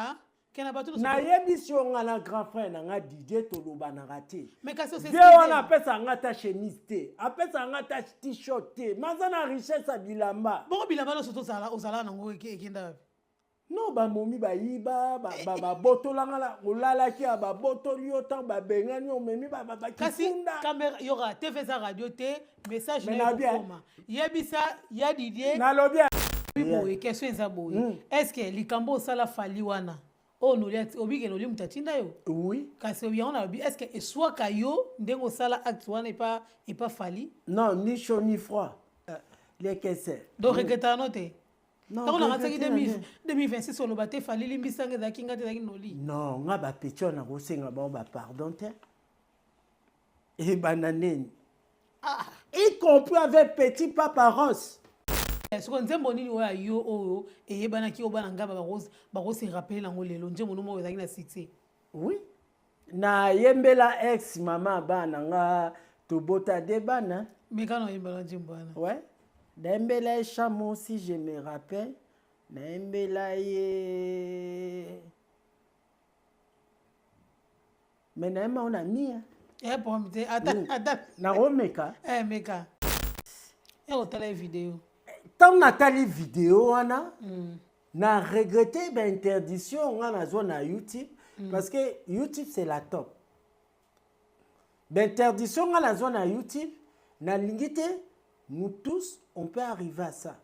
Ah, na yebiso ngana grand frère nga Didier Toloba na raté. Mais quand c'est Vieux on appelle ça ngata chemise té, appelle ça ngata t-shirt té. Mazana richesse à bilamba. Bon bilamba no soto sala osala nango ekenda. Non ba momi ba yiba ba botola ngala olala ki ba botoli autant ba bengani o memi ba kifunda. Caméra yora TV za radio té message na koma. Yebisa ya Didier. Na lobia. Oui, question ezabo. Est-ce que likambo sala fali wana? Oh no liat obi ke no limu tatinda yo. Oui. Kasi obi on a obi est-ce que soit kayo ndengo sala acte wana et pas fali? Non, ni chaud ni froid. Les caisses. Donc regretta noté. Non, on a attaqué 2026 on a battu fali limbisanga za kinga te za noli. Non, nga ba petit na ko senga ba pardon te. Et bananeni. Ah, y compris avec petit papa Ross. Est-ce qu'on nzembo nini oya yo oyo eyebana ki obana ngaba ba se rappeler nango lelo nzembo no mo ezaki na succès. Oui. Na yembela ex maman bana nga tobota de bana. Mais quand on yembela nzembo bana. Ouais. Dembela chamo si je me rappelle. Dembela ye. Mais na on a mis. Pour me dire attends. Na romeka. Meka. Et on t'a la vidéo. Tant Nathalie vidéo wana na regretté ben interdiction on a zone à YouTube parce que YouTube c'est la top. Ben interdiction on a la zone à YouTube na lingité nous tous on peut arriver à ça.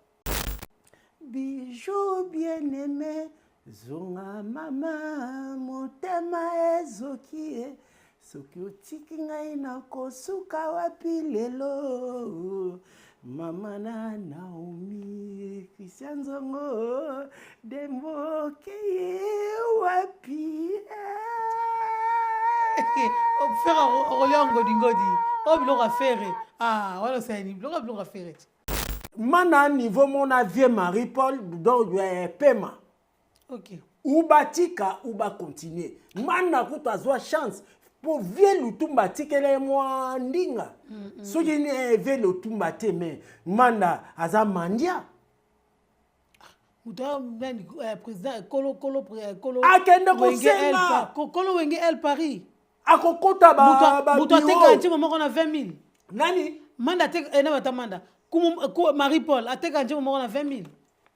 Bijou bien-aimé zonga mama motema ezoki soki otiki ngai na kosuka wapi lelo. Mama na Naomi Christian Zongo Dembo Keye wapi faire Rolando Dingodi biloko faire ah wala c'est ni biloko faire mana niveau mon avion Marie-Paul donc paiement OK ou batika ou ba continuer mana kutazwa chance pour vieux lutumba tikele moi ndinga soki ni vieux lutumba te mais manda aza mandia uta président kolo akende kosenga kolo wenge el Paris akokota ba muto ateka nti moko na 20000 nani manda ateka na batamanda ko Marie-Paul ateka nti moko na 20000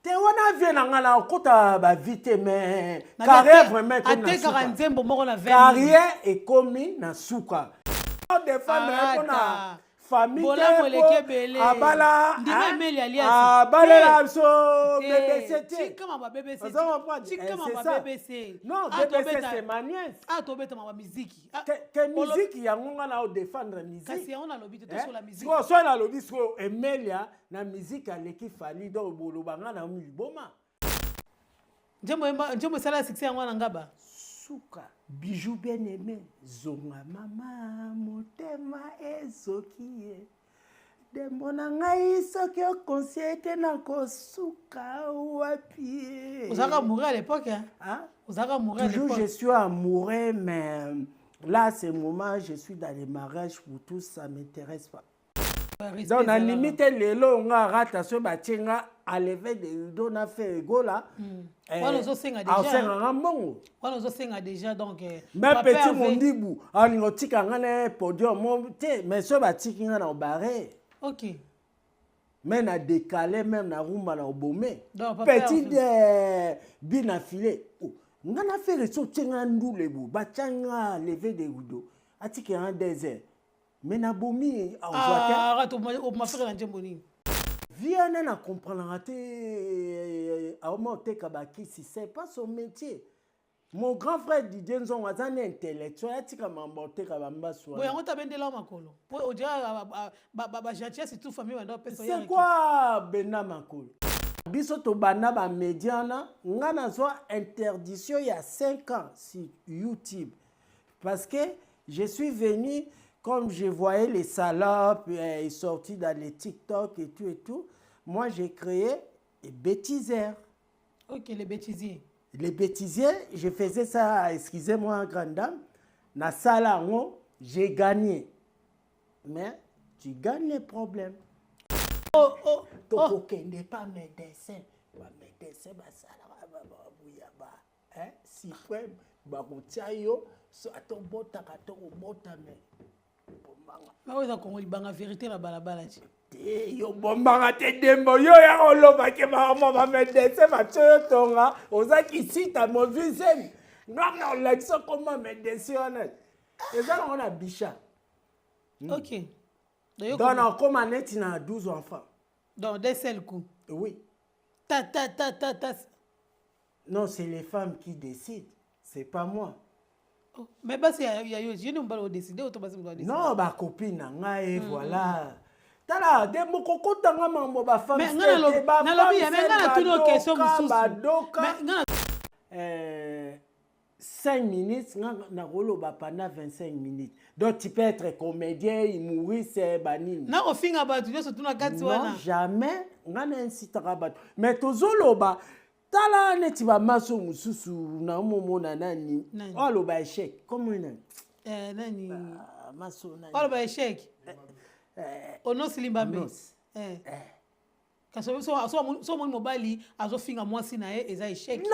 te wana vie na ngala okota ba vite mais carrière vraiment comme na ateka nzembo moko na 20000 carrière ekomi na suka défendre na famille abala abala so BBC kama ba BBC kama ba BBC non BBC c'est ma nièce tobeta ma musique que musique ya ngonga na défendre musique kasi on a lobby te sur la musique so la lobby so Emelia na musique aleki fali do bolobanga na miboma njembo sala succès yango na ngaba suka bijou bien aimé zonga mama motema ezoki dembo na ngai soki okonsiete na kosuka wapi osaka amoureux à l'époque hein osaka amoureux à l'époque toujours je suis amoureux mais là c'est le moment je suis dans les mariages pour tous ça m'intéresse pas donc na limite lelo nga rata so batinga à lever de dona fait gola wana zo senga déjà senga mbongo wana zo senga déjà donc même petit mondibu alingo tika ngana podium te mais so batiki nga na barré OK mais na décalé même na rumba na obomé petit de bina filé ngana fait so tinga ndulebu batanga lever de gudo atiki en désert mais na bomi on m'a fait la njemboni viens na comprendre raté à monter kabaki si c'est pas son métier mon grand frère Didier Nzongo azan intellectuel atika mambote kabamba so boya ngota bendela makolo po o dia ba gentillesse tout famille wanda pesa c'est quoi bena makolo biso to bana ba médiana ngana zo interdiction il y a 5 ans sur YouTube parce que je suis venu comme je voyais les salopes sortis dans les TikTok et tout, moi j'ai créé les bêtisières. OK, les bêtisiers. Les bêtisiers, je faisais ça, excusez-moi, grande dame, na salon, j'ai gagné. Mais tu gagnes les problèmes. Donc, n'est pas mes dessins. Mes dessins, suprême bakotia yo so atobotaka tokobota me bombanga maoza kongo libanga vérité na balabala ti te yo bombanga te dembo yo ya koloba ke bama bamedese batyo tonga oza kisita movisemi nganga olakisa koma medese wana eza nango na bisha ok donc nakoma neti na 12 enfants donc d'un seul coup oui ta non c'est les femmes qui décident c'est pas moi. Oh, mais bah c'est yo je ne pas décider auto basi mko décider. Non ba copine na ngai voilà. Tala de moko kotanga mambo ba femme. Mais ngana ba na lobi mais ngana tuno question mususu. Mais 5 minutes na koloba pendant 25 minutes. Donc tu peux être comédien, humoriste, banine. Na ofinga ba tu so tuna kati wana. Non jamais ngana incitera ba. Mais tozoloba tala neti ba maso mususu na momona nani aloba échec comme nani nani maso nani aloba échec onos limbambe kaso so mo mobali azofinga mwasi na ye eza échec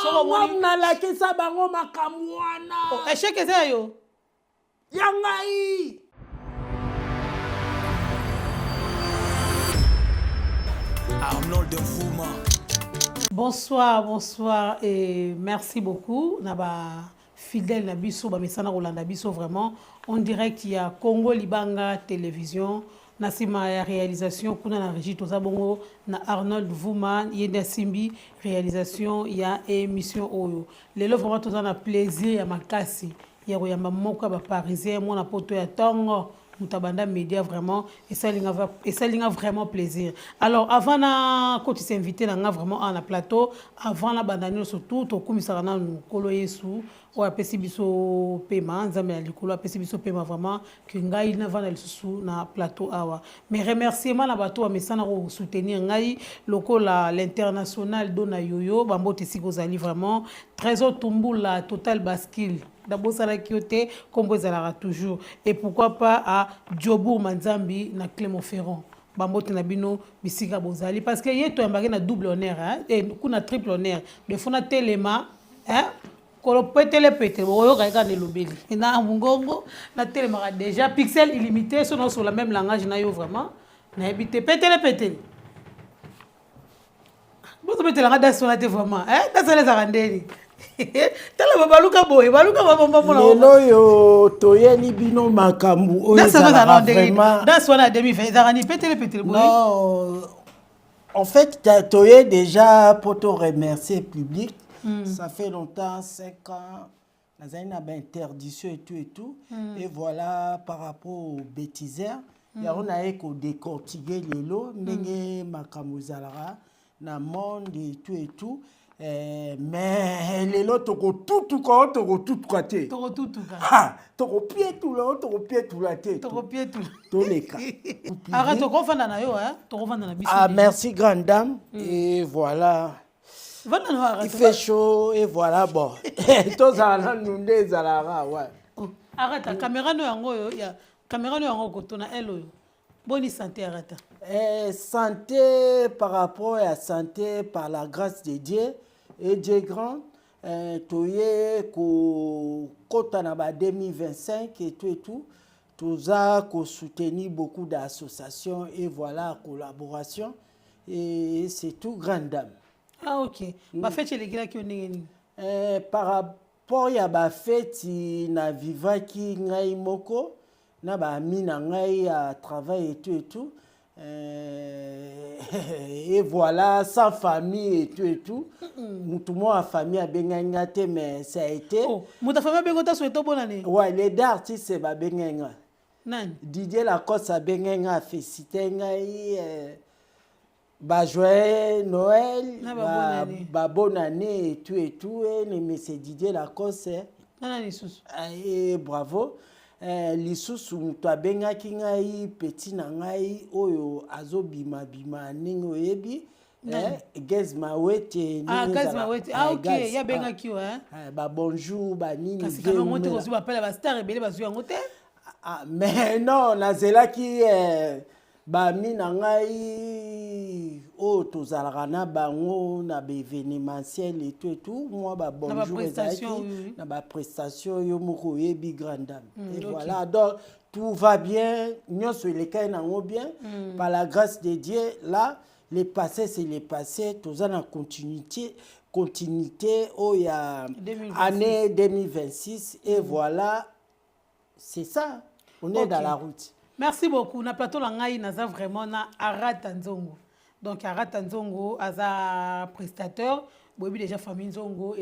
so mo na la kisa bango makamwana échec eza yo yangai Arnold Mfuma. Bonsoir et merci beaucoup. Naba fidèle Nabiso, Bamesana Rolanda Biso vraiment. En direct, il y a Congo Libanga Télévision. Nasima ya réalisation, kuna na régie Tozabongo, na Arnold Vuma, Yenda Simbi, réalisation, il y a émission Oyo. Les lots vraiment tous un plaisir, ya makasi. Ya royamba moka ba parisien, mon apoto ya tongo. Mutabanda Média vraiment et ça linga vraiment plaisir. Alors avant quand tu s'invité là vraiment à la plateau avant la bandani surtout to komisara na kolo yesu o apesi biso paiement nzambe ya likolo apesi biso paiement vraiment que ngai na vana lisusu na plateau awa mais remerciement na bato amesana ko soutenir ngai lokola l'international dona yoyo bambote sikozali vraiment trésor tumbula total bascule d'abord ça la kiote comme vous allez toujours et pourquoi pas à Djobour Manzambi na Clermont-Ferrand bambote na bino bisika bozali parce que yeto mbake na double honneur hein et kuna triple honneur de fona telema hein kolo petele oyo ka ne lobeli na mungongo na telema déjà pixel illimité sur le même langage na yo vraiment na habité petele bon ça petele ngada sur la vraiment hein ça ça les arandeli tala baluka boy baluka babomba mona lelo yo toyeni bino makambu oyo ça vraiment dans son 2020 zarani petele boy non en fait toye déjà pour te remercier public ça fait longtemps 5 ans nazali na ba interdiction et tout et voilà par rapport aux bêtiseurs ya on a ko décortiquer lelo ndenge makambu zalara na monde et tout mais les lots toko tout côté toko pied tout la tête tous les cas arrête toko fanda na yo hein toko fanda na biso merci grande dame et voilà il fait chaud et voilà bon tous ça nous zalara ouais arrête caméra no yango yo ya caméra no yango ko tona elo bonne santé arrête santé par rapport à santé par la grâce de Dieu et Dieu grand toye ko kota na ba 2025 et tout toza ko soutenir beaucoup d'associations et voilà collaboration et c'est tout grande dame ah ok ba fête les gars qui on est par rapport ya ba fête na vivaki ngai moko na ba ami na ngai à travail et tout et voilà sans famille et tout tout moi a famille a bengangate mais ça a été oh muta famille bengota souhaité bonne année ouais les artistes c'est ba benganga nan Didier Lacoste a benganga félicité ngai ba joyeux Noël ba bonne année et tout et monsieur Didier Lacoste nan sous et bravo lisusu mutu abengaki ngai petit na ngai oyo azobima ningi oyebi Gaz Mawete Gaz Mawete ok ya bengaki hein ba bonjour ba nini kasi kama monte ko su appelle ba star rebelle ba su yango te mais non nazelaki bami na ngai o tozalaka na bango na événementiel et tout moi ba bonjour ezaki na ba prestation yo moko yebi grande dame et voilà donc tout va bien nyonso elekai nango bien par la grâce de Dieu. Là le passé c'est le passé, toza na continuité oh il y a année 2026 et voilà c'est ça, on est dans la route. Merci beaucoup. Na plateau la ngai naza vraiment na Arata Nzongo. Donc Arata Nzongo aza prestataire, boyebi déjà famille Nzongo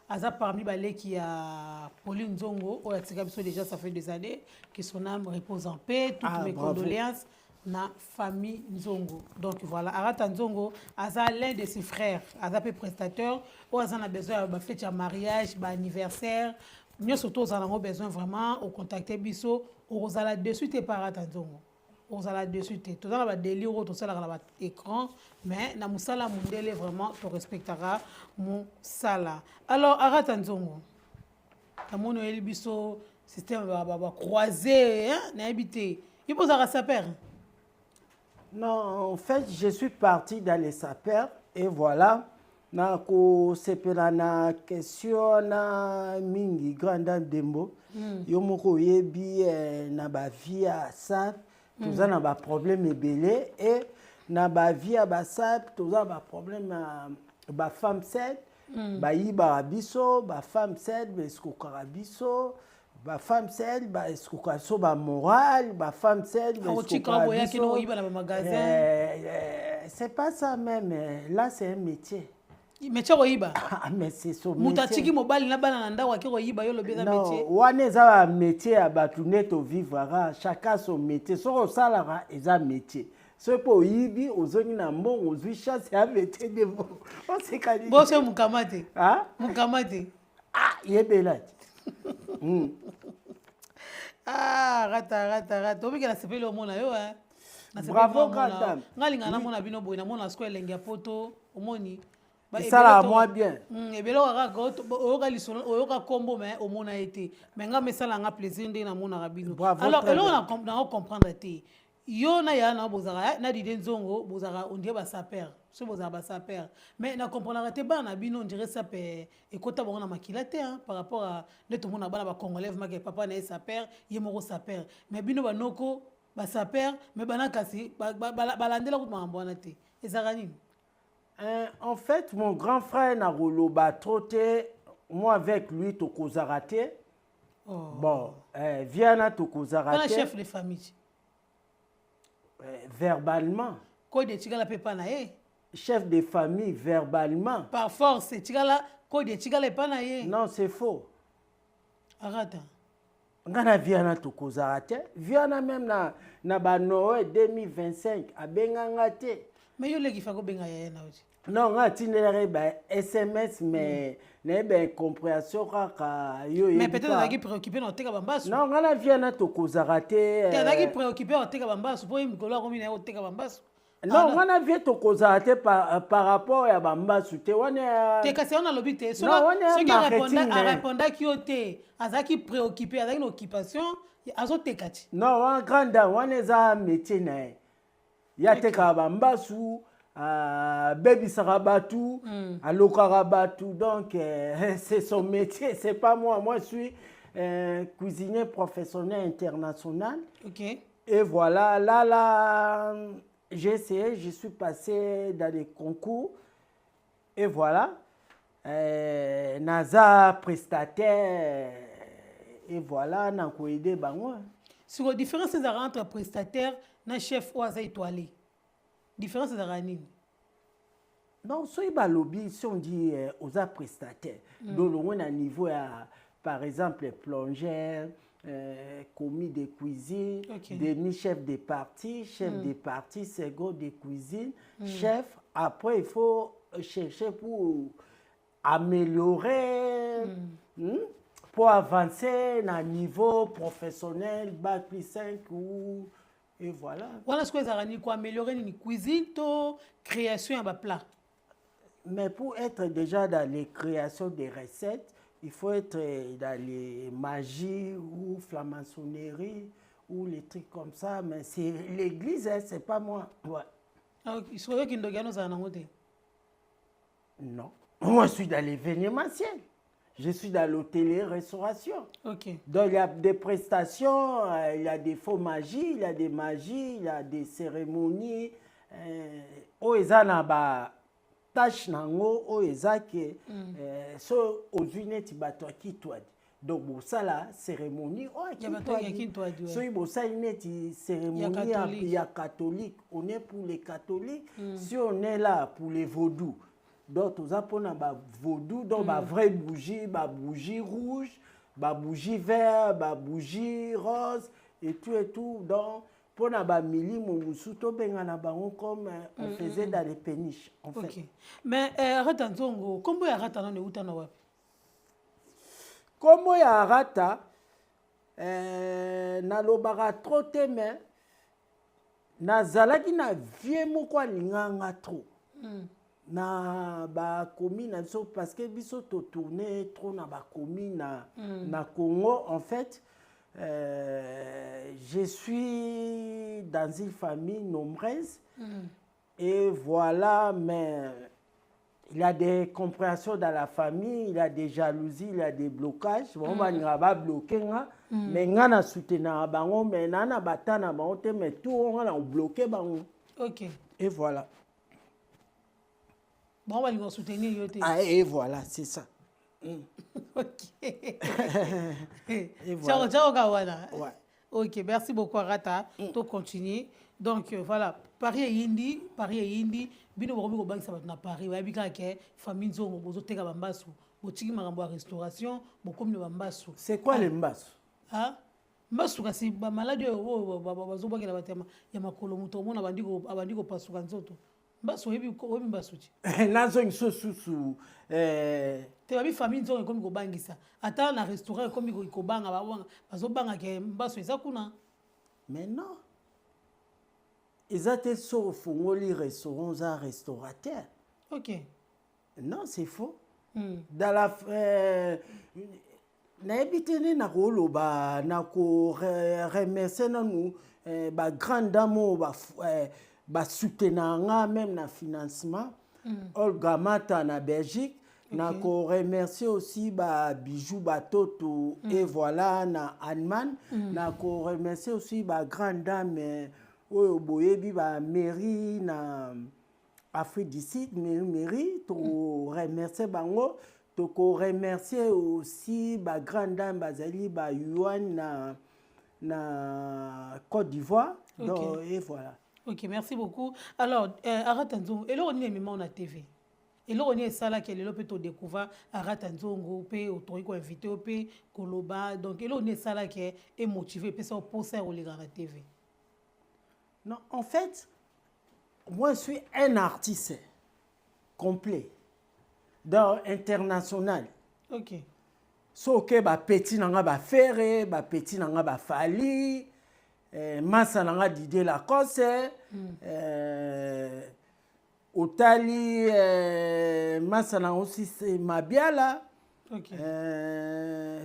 aza parmi balé qui a Pauline Nzongo, o atika biso déjà ça fait des années que son âme repose en paix, toutes mes condoléances na famille Nzongo. Donc voilà, Arata Nzongo aza l'un de ses frères, aza pe prestataire, o aza na besoin ba fête ya mariage, ba anniversaire. Nous surtout avons besoin vraiment de contacter biso au zala dessus tes Arata Nzongo au zala dessus tes tout dans la délire tout ça là écran mais na musala mundele vraiment tu respectera mon sala. Alors Arata Nzongo ta mono eli biso système ba croisé hein na habité il pose à saper. Non, en fait je suis parti dans les sapeurs et voilà. Na ko sepela na question na mingi grande dembo yo moko yebi na ba vie à sap toza na ba problème ebele et na ba vie à ba sap toza ba problème ba femme set ba yiba biso ba femme set ba escoka biso ba femme set ba escoka so ba moral ba femme set ba escoka biso c'est pas ça même là c'est un métier. Métier roiba. Mais c'est son métier. Mutachiki mobile na bana nda wa ki roiba yo lobeza métier. Non, wana za métier abatuné to vivra chacun son métier. So salara eza métier. So po yibi ozongi na mbongo ozwi chasse ya métier de bon. On se kali. Bo se mukamate. Ah? Mukamate. Ah, yebela. Ah, rata. Obiki na sepeli omona yo hein. Bravo grande dame. Ngalinga na mona bino boy na mona sko elenge ya poto omoni. Ça là moi bien. Et bien là oyoka combo mais au mona été mais nga mesala nga plaisir ndé na mona rabino. Alors on comprendre té yo na ya na bozara na dide Nzongo bozara on dirait ba saper so bozara ba saper mais na comprendre té ba na bino on dirait saper et kota bongo na makilate hein par rapport à le tout mona bana ba congolais ma que papa na saper ye moko saper mais bino banoko ba saper mais bana kasi balandela ko mambo na té ezaka nini. En fait, mon grand frère Narolo Batrote, moi avec lui, Tokozarate. Oh. Bon, Viana Tokozarate. Quel chef de famille? Verbalement. Quoi de Tigala Pepana? Chef de famille, verbalement. Par force, Tigala, quoi de Tigala Pepana? Non, c'est faux. Arrête. Ngana Viana Tokozarate. Viana même na Noël 2025 à Bengangate. Mais yo legi fako benga ya na oti. Non, nga tinelere ba SMS mais na ben compréhension ka yo. Mais peut-être naki préoccupé na oteka bambasu. Non, nga na viana to kozarate. Te naki préoccupé oteka bambasu po imikolo ko mina oteka bambasu. Non, nga na vie to kozarate par rapport ya bambasu te wana. Te kasi on a lobi te. So qui répondait qui ote azaki préoccupé azaki une occupation azotekati. Non, wan granda wana za métier na. Yateka bambasu baby sarabatu alokarabatu donc c'est son métier, c'est pas moi je suis cuisinier professionnel international. OK. Et voilà là j'ai essayé, je suis passé dans des concours et voilà naza prestataire et voilà na ko aider bango. Sur la différence entre prestataire na chef ou aza étoilé. Différence de ranine. Non, soy balobi si on dit aux prestataires. Donc on a niveau par exemple plongeur, commis de cuisine, demi-chef de partie, chef de partie, second de cuisine, chef. Après il faut chercher pour améliorer, pour avancer à un niveau professionnel, bac plus 5 ou et voilà. Voilà ce que vous avez quoi améliorer une cuisine, création de plat. Mais pour être déjà dans les créations des recettes, il faut être dans les magies ou franc-maçonnerie ou les trucs comme ça, mais c'est l'église, hein, c'est pas moi. Ouais. Il serait qu'il y a nos anangote. Non. Moi, je suis dans l'événementiel. Je suis dans l'hôtellerie-restauration. Ok. Donc, il y a des prestations, il y a des faux magies, il y a des magies, il y a des cérémonies. Oeza na ba tâche nango, oeza ke so ozune ti bato akitwadi. Donc, bosala cérémonie, akitwadi. So bosala neti cérémonie ya catholique. On est pour les catholiques. Si on est là pour les vaudous. Donc, tout ça pour ba vaudou, donc ba vraie bougie, ba bougie rouge, ba bougie vert, ba bougie rose et tout. Donc, pour na ba mili musuto benga na bango comme on faisait dans les péniches. En fait. Ok. Mais arata nzongo, kombo ya arata na uta na wapi? Kombo ya arata na lobaka trop te mais nazalaki na vie moko alinganga trop. Na ba commune parce que biso to tourner trop na ba commune na Congo en fait je suis dans une famille nombreuse et voilà mais il y a des compréhensions dans la famille, il y a des jalousies, il y a des blocages. On va pas bloquer mais on a soutenu bango mais na batana bango mais tout on a bloqué bango. OK. Et voilà. Bon, on va les soutenir. Ah, et voilà, c'est ça. Ok. Et voilà. Ouais. Ok, merci beaucoup, Arata. Tu continues. Donc, voilà. Paris et Indi, bino bokomi ko bangisa bato na Paris, ba bika ke famille nzongo bozo teka bambasu, botiki makambo ya restauration, bokomi na bambasu. C'est quoi les mbasu? Ah? Mbasu kasi ba maladie bazo bokela batema ya makolo muto mona bandiko pasuka nzoto. Mbasu hebi mbasu ti. Nazo nsusu te babi famille nzongo komi ko bangisa. Ata na restaurant komi ko banga bazo banga ke mbasu eza kuna. Mais non. Ils étaient sauf les restaurants à restaurateur. Ok. Non, c'est faux. Dans la n'habitez na rolo ba na ko remercier nous ba grande dame ba soutenanga même na financement. Olga Mata na Belgique. Na ko remercier aussi ba Bijou Batoto et voilà na Allemagne. Na ko remercier aussi ba grande dame oyo boyebi ba mairie na Afrique du Sud mairie to remercier bango to ko remercier aussi ba grande dame bazali ba Yuan na Côte d'Ivoire. Donc et voilà. OK, merci beaucoup. Alors Arata Nzongo, et là on est même na TV. Et là on est ça là qui est le peut to découvrir Arata Nzongo pe autori ko invité pe koloba. Donc et là on est ça là qui est motivé pe ça pour ça au la TV. Non, en fait, moi, je suis un artiste complet, dans international. Ok. So que ba petit nanga ba ferré, ba petit nanga ba fali, massa nanga Didier Lacoste, otali massa nanga aussi c'est Mabiala. Okay.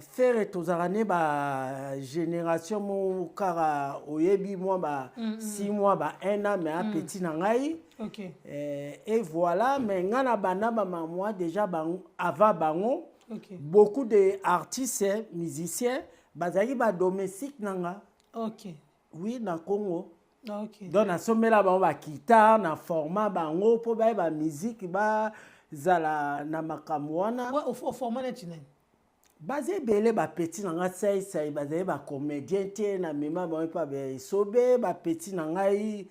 Faire tozarane ba génération mon kara oyebi moi ba 6 mois ba 1 an mais un petit nangai. OK. Et voilà mais ngana bana ba moi déjà bango avant bango. OK. Beaucoup de artistes musiciens bazali ba domestique nanga. OK. Oui na Congo. OK. Donc na somela ba guitare na format bango po ba musique ba zala na makamwana ouais au format national basé belé ba petit nanga sai basé ba comédien té na mema ba pa be sobe ba petit nanga e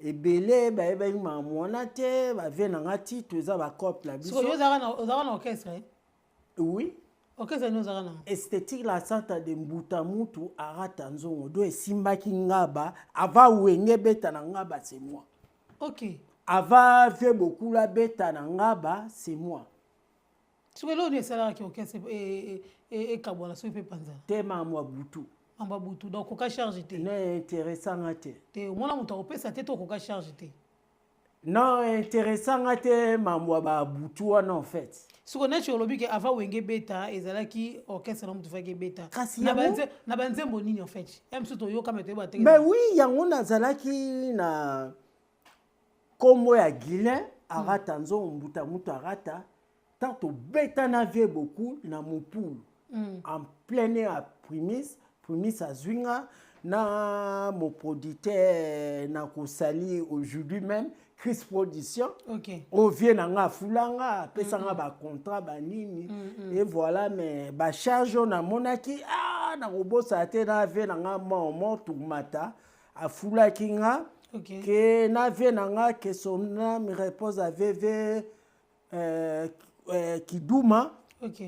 belé ba mamwana té ba ve nanga titre za ba couple la biso so yo zara na orchestre oui orchestre no zara na esthétique la santa de mbuta mutu Arata Nzongo do esimbaki ngaba ava wenge beta na ngaba c'est moi. OK. Ava fait beaucoup la bêta nangaba, c'est moi. Tu veux l'on est salaire qui orchestre et kabona so peut panza. Tema moi butu. Amba butu donc ko charge té. Non intéressant até. Té mona muto ko pesa té to ko charge té. Non intéressant até ma moi ba butu en fait. Ce qu'on a chez Olobi que avant Wenge Beta et Zalaki orchestre na mutu fake Beta. Na banzembo nini en fait. Même surtout yo comme te ba te. Mais oui, yango nazalaki na kombo ya Guilin arata nzo mbuta mutu arata tanto Beta na vie beaucoup na Mopulu. En plein air à Primis à Zwinga na mon producteur na kosali aujourd'hui même Chris Production. OK. On vient na fulanga pesa nga ba contrat ba nini et voilà mais ba charge on a monaki na robosa te na vie na nga mo tourmata a fulaki nga que na vie na nga que son nom repose à VV Kiduma. OK.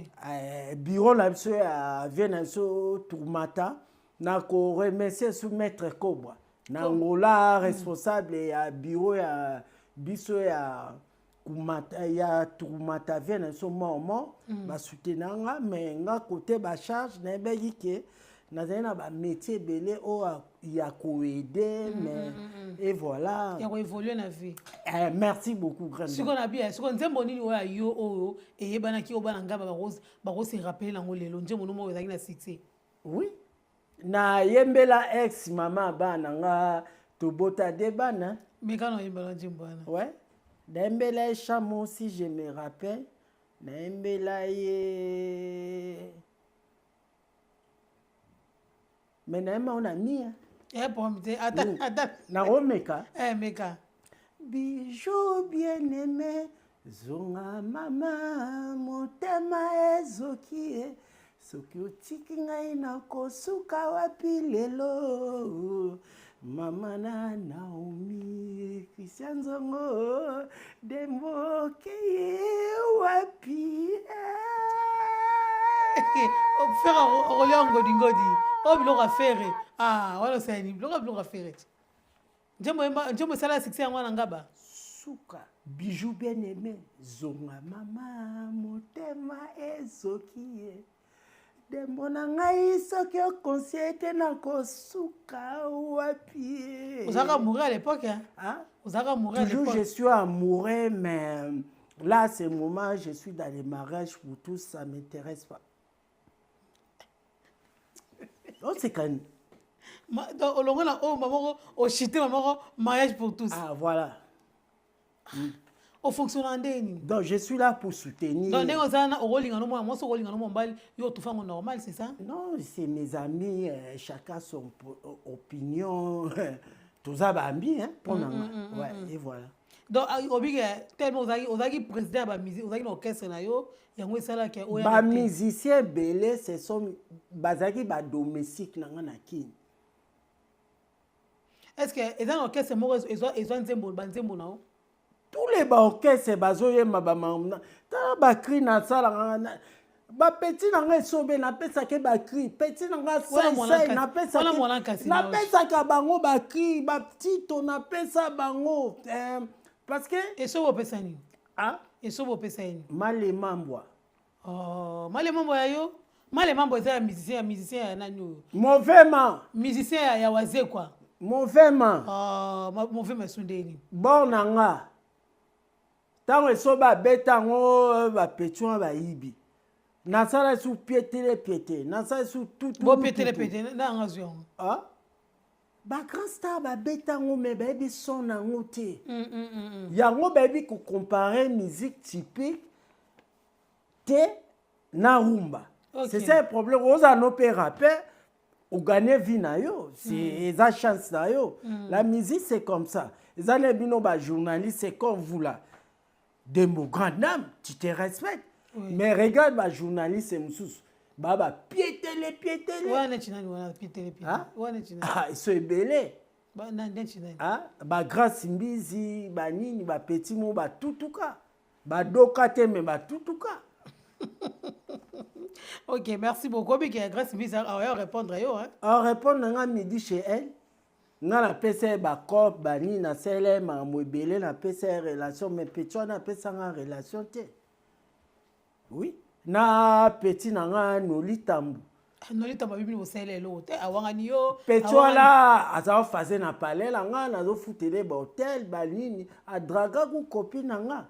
Bureau la biso ya Vienne so tourmata na ko remercier sous maître Cobra na ngola responsable ya bureau ya biso ya kumata ya tourmata Vienne so momo ba soutenanga mais nga côté ba charge na beki ke na zena ba métier belé o ya ko aider mais et voilà ya ko évoluer na vie. Merci beaucoup grand. Ce qu'on a bien, ce qu'on nzembo nini oya yo oyo et yebana ki obana ngaba ba se rappeler nango lelo nzembo no mo ezaki na succès. Oui. Na yembela ex mama bana nga tobota de bana. Mais quand on yembela nzembo ana. Ouais. Na yembela chamo si je me rappelle. Na yembela ye. Mais na yema on a mis. Bon, attends. Na romeka. Meka. Bijou bien-aimé, zonga mama, motema ezoki soki otiki ngai na kosuka wapi lelo. Mama na Naomi, Christian Zongo, Demboke wapi. Faire Rolongo dingodi. Oh biloko affaire. Wala sani, biloko affaire. Njemo sala succès yango na ngaba. Suka, bijou bien-aimé, zonga mama, motema ezoki. Demona ngai soki okonsciente na kosuka wapi. Vous avez amoureux à l'époque hein? Vous avez amoureux à l'époque. Toujours je suis amoureux mais là c'est le moment je suis dans les mariages pour tous ça m'intéresse pas. Oh c'est quand donc olongona o maman o chité maman mariage pour tous. Voilà. Au fonctionnant ndeni. Donc je suis là pour soutenir. Donc ndenge ozana o rolinga no moi so rolinga no mbali yo tout fango normal c'est ça? Non, c'est mes amis chacun son opinion tous abambi hein pour ouais et voilà. Donc obige tellement ozaki président ba musique ozaki orchestre na yo yango esala ke oya ba musicien belé ce sont bazaki ba domestique na ngana kini. Est-ce que ils ont orchestre moko ils ont nzembo banzembo na o? Tous les orchestres bazoyema ba mamna ta ba cri na sala ba petit na nga sobe na pesa ke ba cri petit na nga sai na pesa na pesa ka bango ba cri ba petit to na pesa bango parce que et so pesa ni et so pesa ni male mambwa male mambwa ya yo male mambwa za musicien ya nani mauvais man musicien ya waze quoi mauvais man mauvais masundeni bon nanga tango esoba betango ba petwa ba yibi nasala su piété nasala su tout bo piété na ngazio ba grand star ba betango me ba bi son na ngote yango ba bi ko comparer musique typique te na rumba. C'est ça le problème aux opéra rapper ou gagner vie na yo c'est ça chance na yo. La musique c'est comme ça les allez bino ba journaliste c'est comme vous là. De mon grand dame, tu te respectes. Mais regarde ma journaliste et Moussous. Baba, piété les. Ils sont belés. Ba grâce mbizi, ba nini, ba petit mot, ba tutuka. Ba dokate mais ba tutuka. Ok, merci beaucoup. Bien grâce mbizi, on va répondre à yo hein. On répond à midi chez elle. Nga na pesa ba cop ba ni na sele ma mobile na pesa relation mais petit na pesa nga relation te. Oui, na petit na nga nolitambu. Nolitambu bibi bo sele lo te awanga ni yo. Petit la aza fazer na palais la nga na zo futele ba hotel ba nini a draga ku copine nga.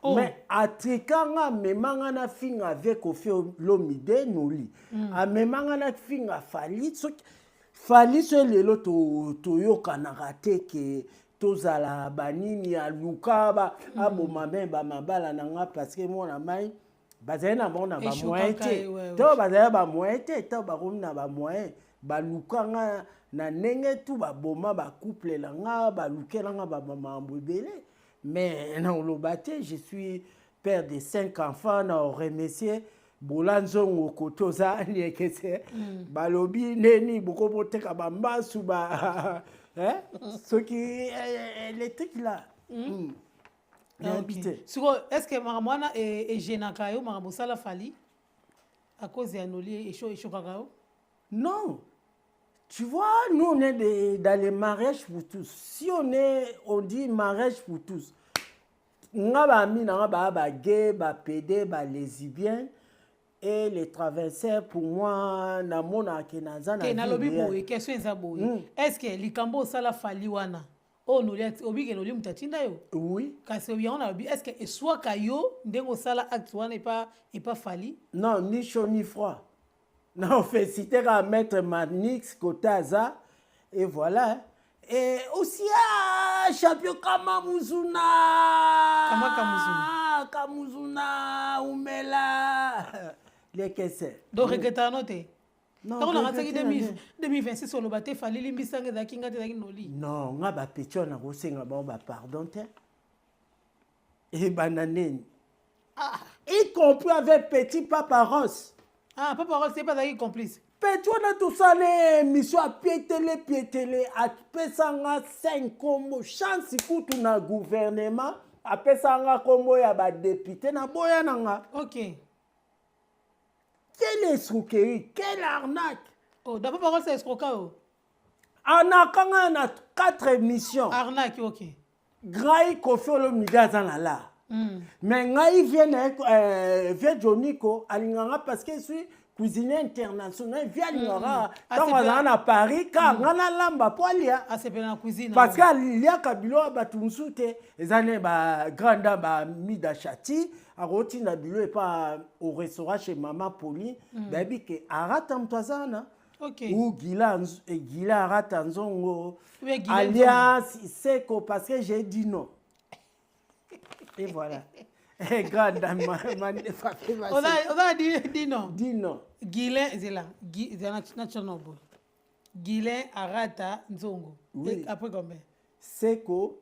mais atrikanga memanga na finga avec Koffi Olomide Noli amemanga na finga Fali so lelo toyokanaka te ke tozala banini aluka aboma me bamabala na nga parce que mona mai bazali na bango na bamoyen te to bazali bamoyen te to bakomi na bamoyen baluka nga na ndenge tu baboma bacouple na nga balukela nga bamamambo ebele mais na oloba te je suis père de 5 enfants na remercier Bolanzongo kotoza niekese balobi neni boko boteka bambasu ce qui les trucs là okay. Est-ce que maramwana et genaka yo maramosala Fali à cause ya Noli et chokaka? Non, tu vois, nous on est dans les mariages pour tous. Si on dit mariage pour tous, nga ba mina ba gay ba pédé ba lesbien et les traverseurs pour moi na mona kenaza na na lobi boye question eza boye est-ce que likambo sala Fali wana o Noli obike Noli mutatinda yo oui kasi obi on a lobi est-ce que soit kayo ndengo sala acte wana et pas Fali non ni chaud ni froid non fait citer à mettre Manix Kotaza et voilà et aussi champion Kamuzuna Umela les caisses. Donc regretta noté. Non, on a raté 2026 sur le bateau Fali limbisanga za kinga te Noli. Non, nga ba petio na ko senga ba pardon te. Et bananene. Y compris avec petit Papa Ross. Ah, Papa Ross c'est pas d'ailleurs complice. Petit on a tout ça les mission à piétele à pesanga 5 combo chance kutu na gouvernement à pesanga combo ya ba député na boya nanga. OK. Quelle escroquerie, quelle arnaque. Oh, d'abord parole c'est escroquerie. Arnaque on a 4 émissions. Arnaque, OK. Graï Koffi Olomide azana là. Mais ngai vient Joniko alinganga parce que je suis cuisinier international vient alinganga quand on est à Paris car ngana lamba polia c'est bien la cuisine parce que il y a kabilo batumsute ezane ba granda ba mida chati aroti na bilo et pas au restaurant chez maman Poli baby ke arata mtwazana OK ou Gila arata nzongo alias Seko parce que j'ai dit non. Et voilà. Grande dame, on a dit non. Dis non. Guilin, c'est là. National. Guilin, Arata, Nzongo. Oui. Après combien? Seko.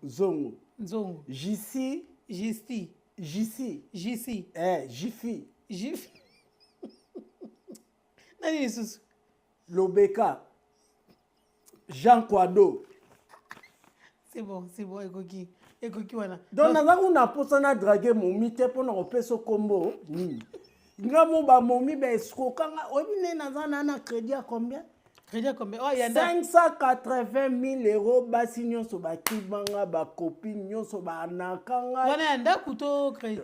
Zongo. Nzongo. Jifi. Jifi. Jifi. Nani sous. Lobeka. Jean Kwado. C'est bon, Ekoki wana. Donc naza kuna posa na draguer momi te pona opeso kombo nini. Nga mo ba momi be escrokanga obine naza na crédit à combien? Crédit à combien? Oh yanda 580 000 euros basi nyonso ba kibanga ba copine nyonso ba nakanga. Wana yanda kuto crédit.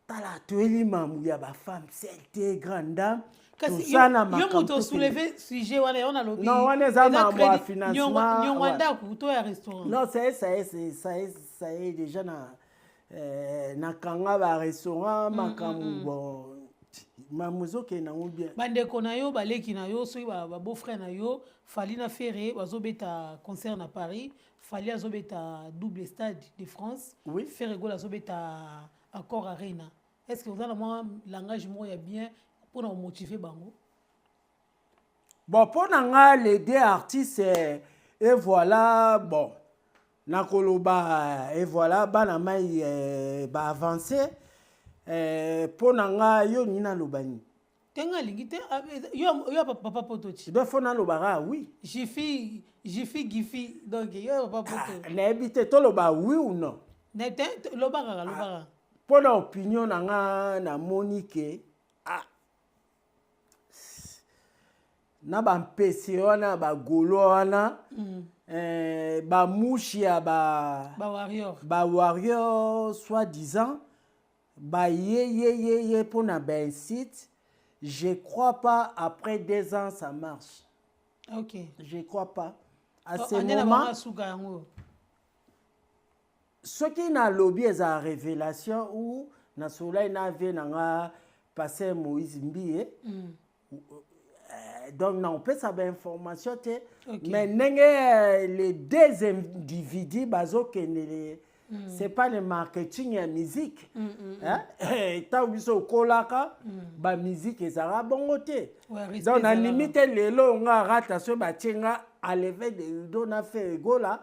Tala toeli mamu ya ba femme c'était grande dame. Kasi yo muto soulever sujet wana on a lobby. Non, on est à ma financement. Nyongwanda kuto ya restaurant. Non, ça est déjà na kanga ba restaurant makamu bon. Mamuzo ke na bien. Bandeko na yo baleki na yo so ba beau frère na yo Fali na Ferré bazobeta concert na Paris, Fali azobeta double stade de France. Oui. Ferré go azobeta accord arena. Est-ce que vous avez un langage mo ya bien pour nous motiver bango? Bon, pour nous les deux artistes et voilà bon nakoloba et voilà banamai ba avancer pour nous yo nina lobani tenga lingite yo papa potochi do fona lobara oui jifi gifi donc yo papa poto na ebite to loba oui ou non na lobara pour l'opinion na Monique na ba mpesi wana ba golo wana ba mushi ya ba warrior soi-disant ba ye pour na ben site je crois pas après 2 ans ça marche. OK, je crois pas à ce moment ce qui n'a lobby est la révélation où na soleil na vie na passé Moïse Mbie. Donc on peut savoir information mais les deux individus baso que c'est pas le marketing et la musique. Tant biso kolaka ba musique ezara bongote. Donc na limite lelo nga rata so ba tinga à lever de dona fait gola.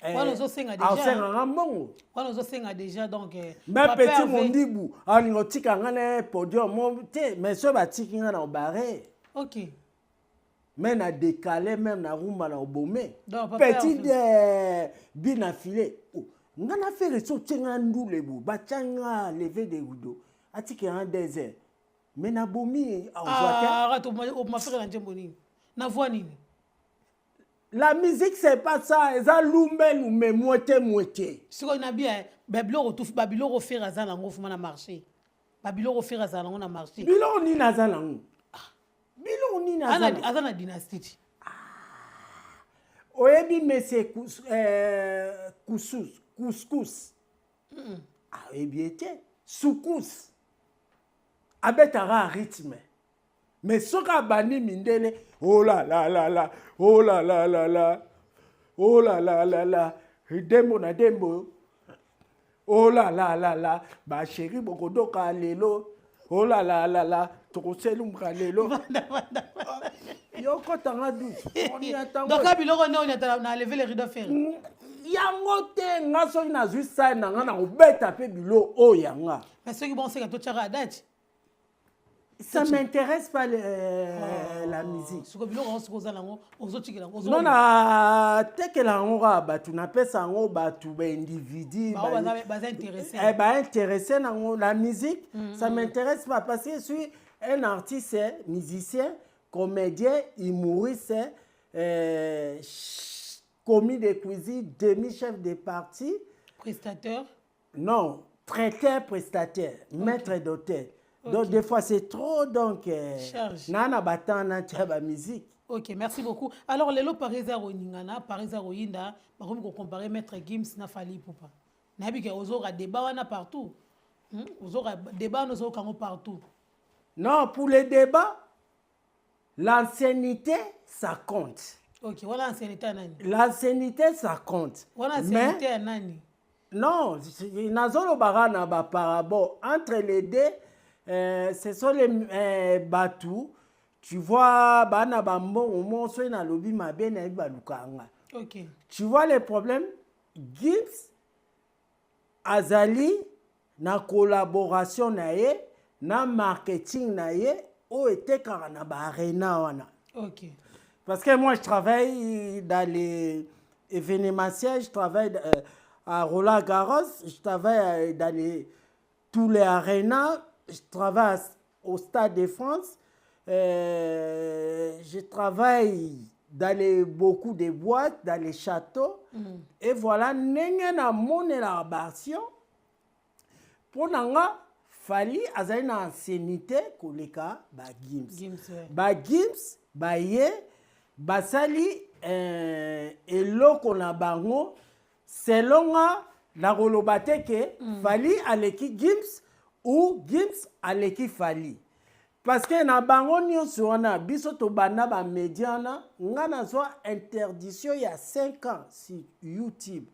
On zo senga déjà. Ah senga mbongo. On zo senga déjà donc mais petit mondibu ani otika ngana podium monte mais so ba tikinga na barré. OK. Même à décaler, même à rumba na obomé. Petit bin affilé. On a fait le saut tengandou le bou, batanga lever des rideaux. Atiki en désert. Mais na bomi arrête on m'a fait un jamboni. Na voix nini. La musique c'est pas ça, ça lumbe moitié. Ce qu'on a bien Babylone tout Babylone refaire azala ngofuma na marché. Babylone refaire azala na marché. Bilo ni nazala ngo. Bilo ni nazala. Azana dynastie. Oyebi monsieur couscous. Ah, eh bien, soukous. Abetara rythme. Mais ce qu'a bani mindele, oh là là là là, oh là là là là, oh là là là là, dembo na dembo, oh là là là là, ba chéri bokodoka lelo, oh là là là là, tokoselumka lelo. Yo kotanga douce. Donc abiloko on a levé les rideaux fer. Yango te nga so na zui sa na nga na obeta pe bilo o yanga. Mais ceux qui vont c'est que toi tu as date. Ça m'intéresse pas la musique. Ce que bilo on se poser là on zo tikela on zo. Non na tekela ngora batu na pesa ngo batu ba individu ba intéressé. Ba intéressé na la musique, ça m'intéresse pas parce que je suis un artiste, musicien, comédien, humoriste, commis de cuisine, demi-chef de parti. Prestataire? Non, traiteur, prestataire, maître d'hôtel. Donc des fois c'est trop, donc nana batana tchaba musique. OK, merci beaucoup. Alors lelo parisa roningana, parisa royinda, bakomi ko comparer maître Gims na Fally Ipupa. Nabi ke ozora débat wana partout. Ozora débat no zo kango partout. Non, pour les débats, l'ancienneté ça compte. OK, voilà l'ancienneté nani. L'ancienneté ça compte. Voilà l'ancienneté nani. Non, nazolo barana ba parabo entre les deux. Ce sont les batou. Tu vois, bana bambo, au moins, soit na lobby ma bien na balukanga. OK. Tu vois les problèmes? Gims, Azali, na collaboration na ye, na marketing na ye, o était karana ba arena wana. OK. Parce que moi, je travaille dans les événementiels, je travaille à Roland Garros, je travaille dans tous les arénas. Je travaille au Stade de France, je travaille dans beaucoup de boîtes, dans les châteaux. Et voilà, n'engena monela bastion. Pour nanga, Fally azali na ancienneté koleka ba Gims. Ba Gims, ba ye, basali eloko na bango, selon la rolobate ke Fally aleki Gims. Ou Gims aleki Fally. Parce que na bango nyonso wana biso to bana ba mediana nga na zo interdiction il y a 5 ans sur YouTube.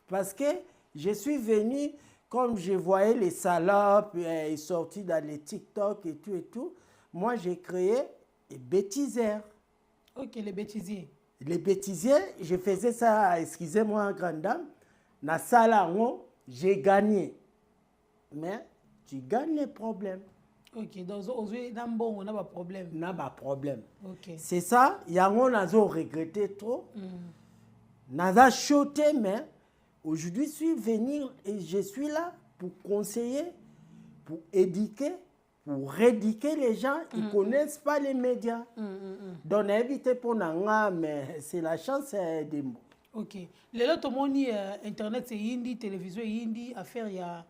Parce que je suis venu comme je voyais les salopes sortis dans les TikTok et tout. Moi j'ai créé les bêtisières. OK, les bêtisiers. Les bêtisiers, je faisais ça, excusez-moi grande dame, na salango, j'ai gagné. Mais tu gagnes les problèmes. OK, donc aujourd'hui, on n'a pas de problème. N'a pas de problème. OK. C'est ça, il y a on a regretté trop. N'a choté, mais aujourd'hui, je suis venu et je suis là pour conseiller, pour éduquer, pour rééduquer les gens qui ne connaissent pas les médias. Donc, éviter pour nous, mais c'est la chance des mots. OK. Les autres, Internet, c'est hindi, télévision, hindi, affaire, il y a.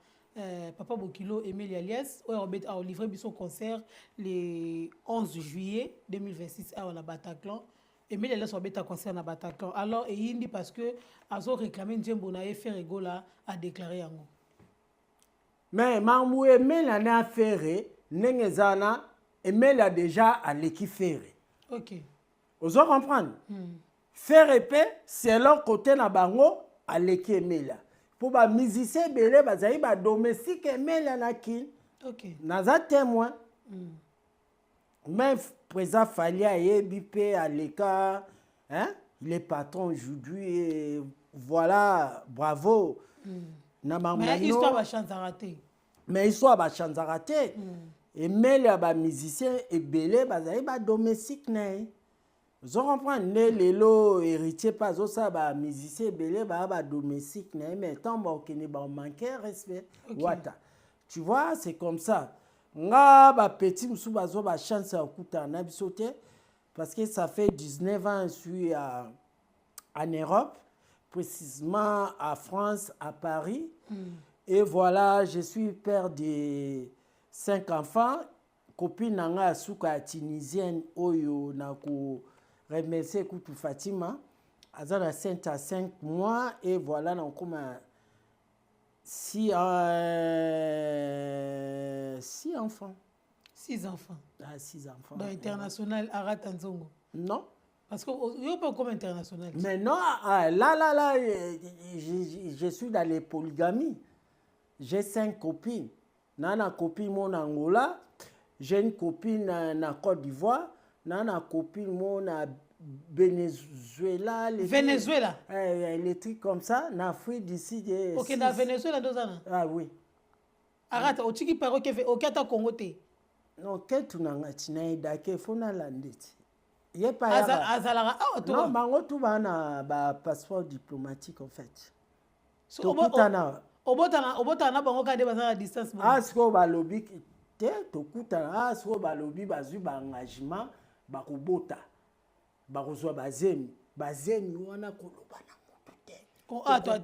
Papa Bokilo Emile Alias a livré son concert le 11 juillet 2026 à la Bataclan. Emelia là soit beta concert na batakan. Alors et indi parce que azo réclamer Nzembo na faire rigola a déclaré yango. Mais Mamou Emelia n'a fait Nengezana Emelia déjà à l'équipe ferré. OK. Vous comprenez? Faire épée, c'est leur côté na bango à l'équipe Emelia. Pour les musiciens belé bazali ba domestique Emelia na kin. OK. Naza témoin. Même président Falia et Bipé à l'écart, hein? Il est patron aujourd'hui et voilà, bravo. Mais l'histoire va changer rater. Mais l'histoire va changer rater. Et mais les musiciens et belé bazali ba domestique né. Vous comprenez les lots héritiers pas ça ba musicien belé ba domestique né mais tant bon qu'il ne ba manquer respect. Wata. Tu vois, c'est comme ça. Nga ba petit musu bazo ba chance à kuta na bisote parce que ça fait 19 ans je suis en Europe, précisément à France, à Paris. Et voilà, je suis père de 5 enfants. Copine nanga suka tunisienne oyo na ko remercier kutu Fatima. Azana sainte à 5 mois et voilà na koma 6 enfants. 6 enfants. Ah, 6 enfants. Dans international Arata Nzongo. Non. Parce que yo pas comme international. Mais non, là, je suis dans les polygamies. J'ai 5 copines. Nana copine mon Angola, j'ai une copine en Côte d'Ivoire, nana copine mon Venezuela. Venezuela. Les trucs comme ça, en Afrique d'ici. OK, dans Venezuela deux ans. Ah oui. Arata o tiki paro ke OK ta Congo te. Non, que tu n'as tina idake fona landeti. Yé pas azala to. Non, bango tu bana ba passeport diplomatique en fait. So obota na bango ka de bazala distance. Ah, siko ba lobby te to kutana, ah siko ba lobby bazui ba engagement ba kobota. Ba kozwa bazemi wana koloba na moto te. Oh attends.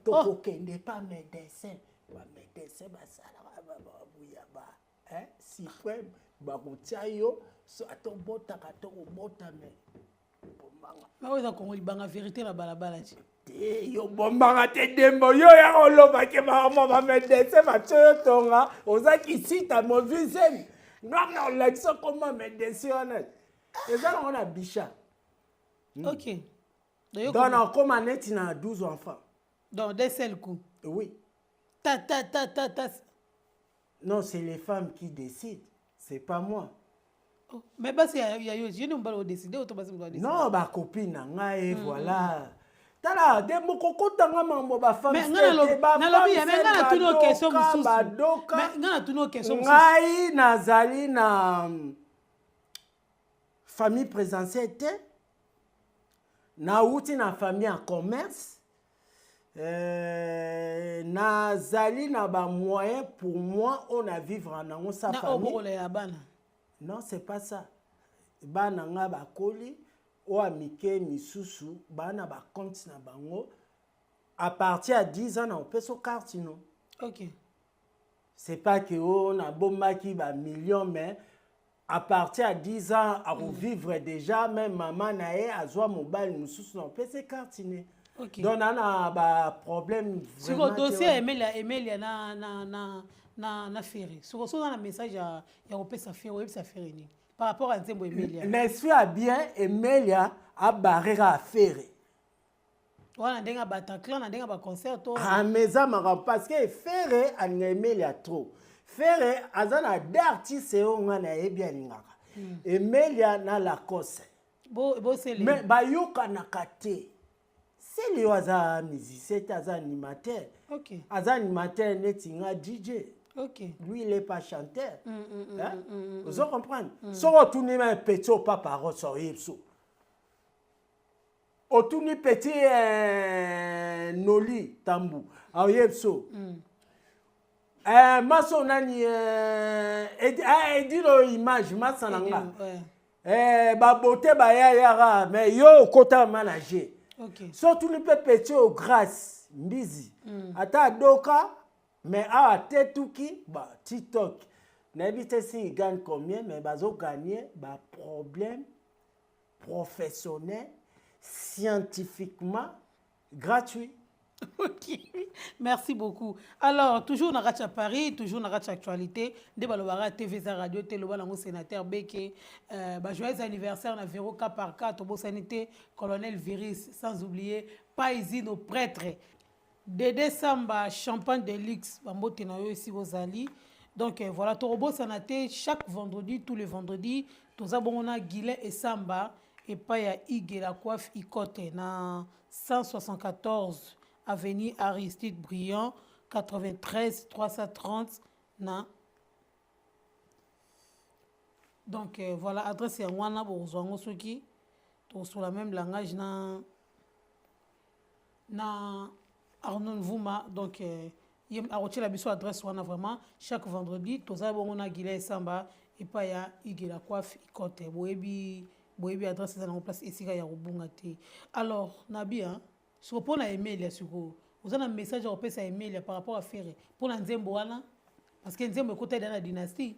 To kende pas médecin. Ba médecin ba sala ba buya ba. Si frère ba kotia yo so atobota ka to bota me. Bombanga. Mais oza Congo libanga vérité na balabala ti. Yo bombanga te dembo yo ya oloba ke ba mama médecin ba tyo tonga oza kisita mo visem. Non l'exo comment médecin honnête. Et ça on a bicha. OK. Donc on comme net na 12 enfants. Donc des seuls coups. Oui. Ta. Non, c'est les femmes qui décident, c'est pas moi. Oh, mais bah c'est je ne pas décider auto basi doit décider. Non, ba copine nga et voilà. Tala de mokoko tanga mambo ba femme. Mais ngana lobi mais ngana tuno question mususu. Mais ngana tuno question mususu. Ngai nazali na famille présentielle te. Na uti na famille en commerce. Nazali na ba moyen pour moi on a vivre en sa famille. Non, c'est pas ça. Bana nga ba koli o amike misusu bana ba compte na bango à partir de 10 ans on peut so carte non. OK. C'est pas que on a bomba qui ba millions mais à partir de 10 ans à vivre déjà même maman nae azwa mobile misusu on peut se carte non. OK. Donc on a ba problème sur le dossier Emelia na ferry. Sur le message ya opé ça faire ni. Par rapport à Nzembo Emelia. N'est-ce pas bien Emelia a barré à ferry. Wana ndenga Bataclan na ndenga ba concert to. Ah mais amara parce que ferry a Emelia trop. Ferry azana d'artiste on na ebia lingaka. Emelia na la cause. Bo c'est mais ba yoka na kate. C'est lui aza musicien, aza animateur. OK. Aza animateur netinga DJ. OK. Lui il est pas chanteur. Vous comprenez? So retourner un petit au pas parole sur yepso. Retourner petit noli tambu. A yepso. Maso nani ediro image masananga. Ba beauté ba ya mais yo kota manager. OK. Surtout le petit au grâce mbizi. Ata doka mais a tetuki ba TikTok. N'habite si il gagne combien mais bazo gagner ba problème professionnel, scientifiquement gratuit. Ok, merci beaucoup. Alors, toujours dans Ratcha Paris, toujours dans Ratcha Actualité, de Balobara TV Radio, Téloba, le sénateur Beke, joyeux anniversaire, na Véro cas par cas, Tobo Sanité, colonel Viris, sans oublier, Paisine au prêtre. Dédé Samba, champagne de luxe, Bambote na yo ici aux Ali. Donc voilà, Torobo Sanate, chaque vendredi, tous les vendredis, tous abonnés Guilet et Samba, et pas ya Igué la coiffe Ikote, na 174 avenue Aristide Briand, 93 330, na. Donc voilà, adresse ya wana bozwango soki, to sur la même langage na Arnon Vouma, donc a retiré la biso adresse wana vraiment chaque vendredi toza bongo na Guilet Samba et pas ya Igué la coiffe Ikote boyebi adresse za na place esika ya robunga te. Alors nabi hein sur pour na email ya siko vous avez un message à repasser à email par rapport à faire pour la nzembo wana parce que nzembo côté dans la dynastie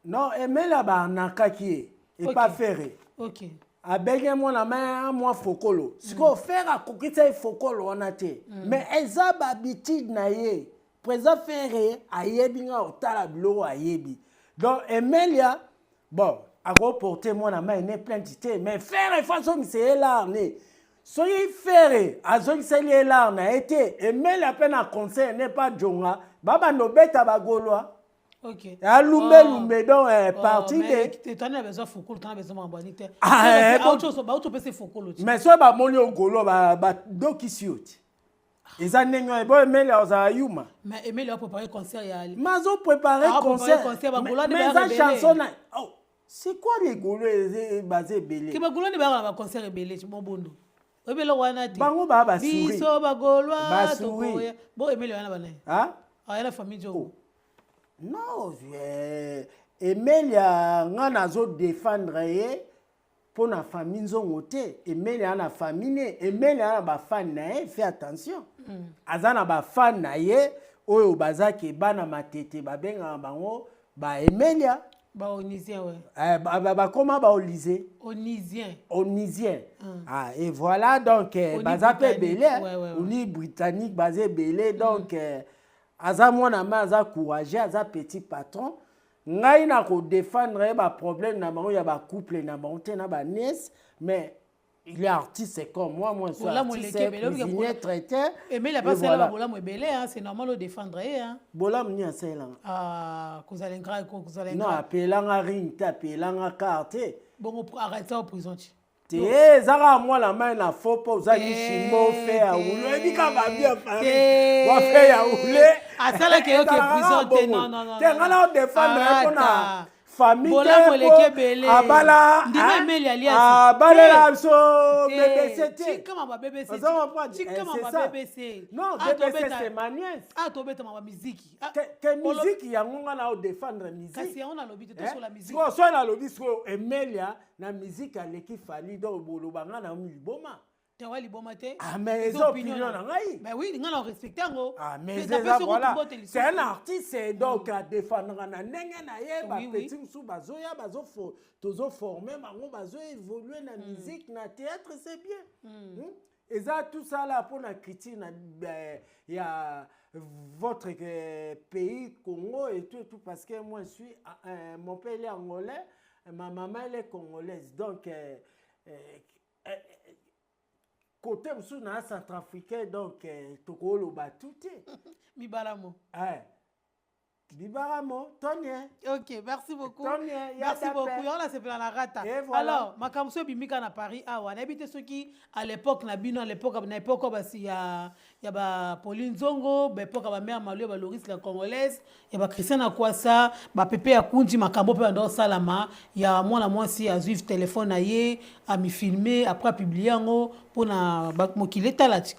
non email ba nakaki et okay. Pas faire OK abenge mwana ma moi fokolo siko faire akokisa fokolo wana te mais eza ba habitude na ye présent faire ayebi nga otala biloko ayebi donc email bon ako porter mwana ma ene plainte te mais faire façon c'est là né soki faire azongiseli là na été email appelle un conseil n'est pas jonga baba no beta bagolwa. OK. Lumbe donc parti de tu as besoin fokolo tu as besoin de autre PC fokolo mais so ba moni ogolo ba doki sioti eza nengo bo email za yuma mais email a préparé concert ya ali mazo préparer concert mais ça chanson na oh c'est quoi les golo basé belé ke bagolo ne ba na concert belé bon bondo obelo wana ti bango ba souri biso bagolwa to bo email wana bana ah la famille jo. Non, Emilia ngana zo défendre ye pour la famille zongote. Emilia na famille, Emilia na ba fan na ye, fais attention. Azana ba fan na ye, oyo bazaki bana matete ba benga bango ba Emilia ba onisien ouais. Comment ba olise? Onisien. Onisien. Ah et voilà donc bazape belé, oni britannique basé belé donc aza mwana ma aza courageux aza petit patron ngai na ko défendre ba problème na bango ya ba couple na bango te na ba nièce mais il est artiste c'est comme moi je suis artiste cuisinier traiteur mais il a pas cela bola mo belé hein c'est normal de défendre hein bola mni asela kuzalenga non apelanga ring ta apelanga carte bon arrêter en prison zara moi la main na faux pas uzaki chimo fait à rouler dit ka ba bien faire wa faire à rouler asala ke prison non te ngala défendre pour na famille abala ndima email alias abala so BBC chikama ba BBC chikama ba BBC non BBC c'est ma nièce to beta ma musique que musique ya ngonga na défendre musique kasi on a lobby to sur la musique so na lobby so Emilia na musique aleki fali do boloba nga na miliboma te wali boma te mais les opinions na ngai mais oui nga na respecter ngo mais voilà c'est un artiste donc à défendre na ndenge na ye ba petit musu bazoya tozo former bango bazo évoluer na musique na théâtre c'est bien et ça tout ça là pour la critique na ya votre pays Congo et tout parce que moi je suis mon père est angolais ma maman elle est congolaise donc côté musu na centrafricain donc tokolo batuté Bibaramo Bibaramo Tonien. OK, merci beaucoup. Tonien, merci beaucoup. Là c'est plein la rata. Voilà. Alors, makamso bimika na Paris on habite ceux qui à l'époque na bino à l'époque basi ya ba Pauline Zongo, ba époque ba mère Malou ba Loris la congolaise, ya ba Christian Akwasa, ba Pepe ya Kunji makambo pe ndo salama, ya moi si a suivre téléphone na ye, a mi filmer après publier ngo pour na mokile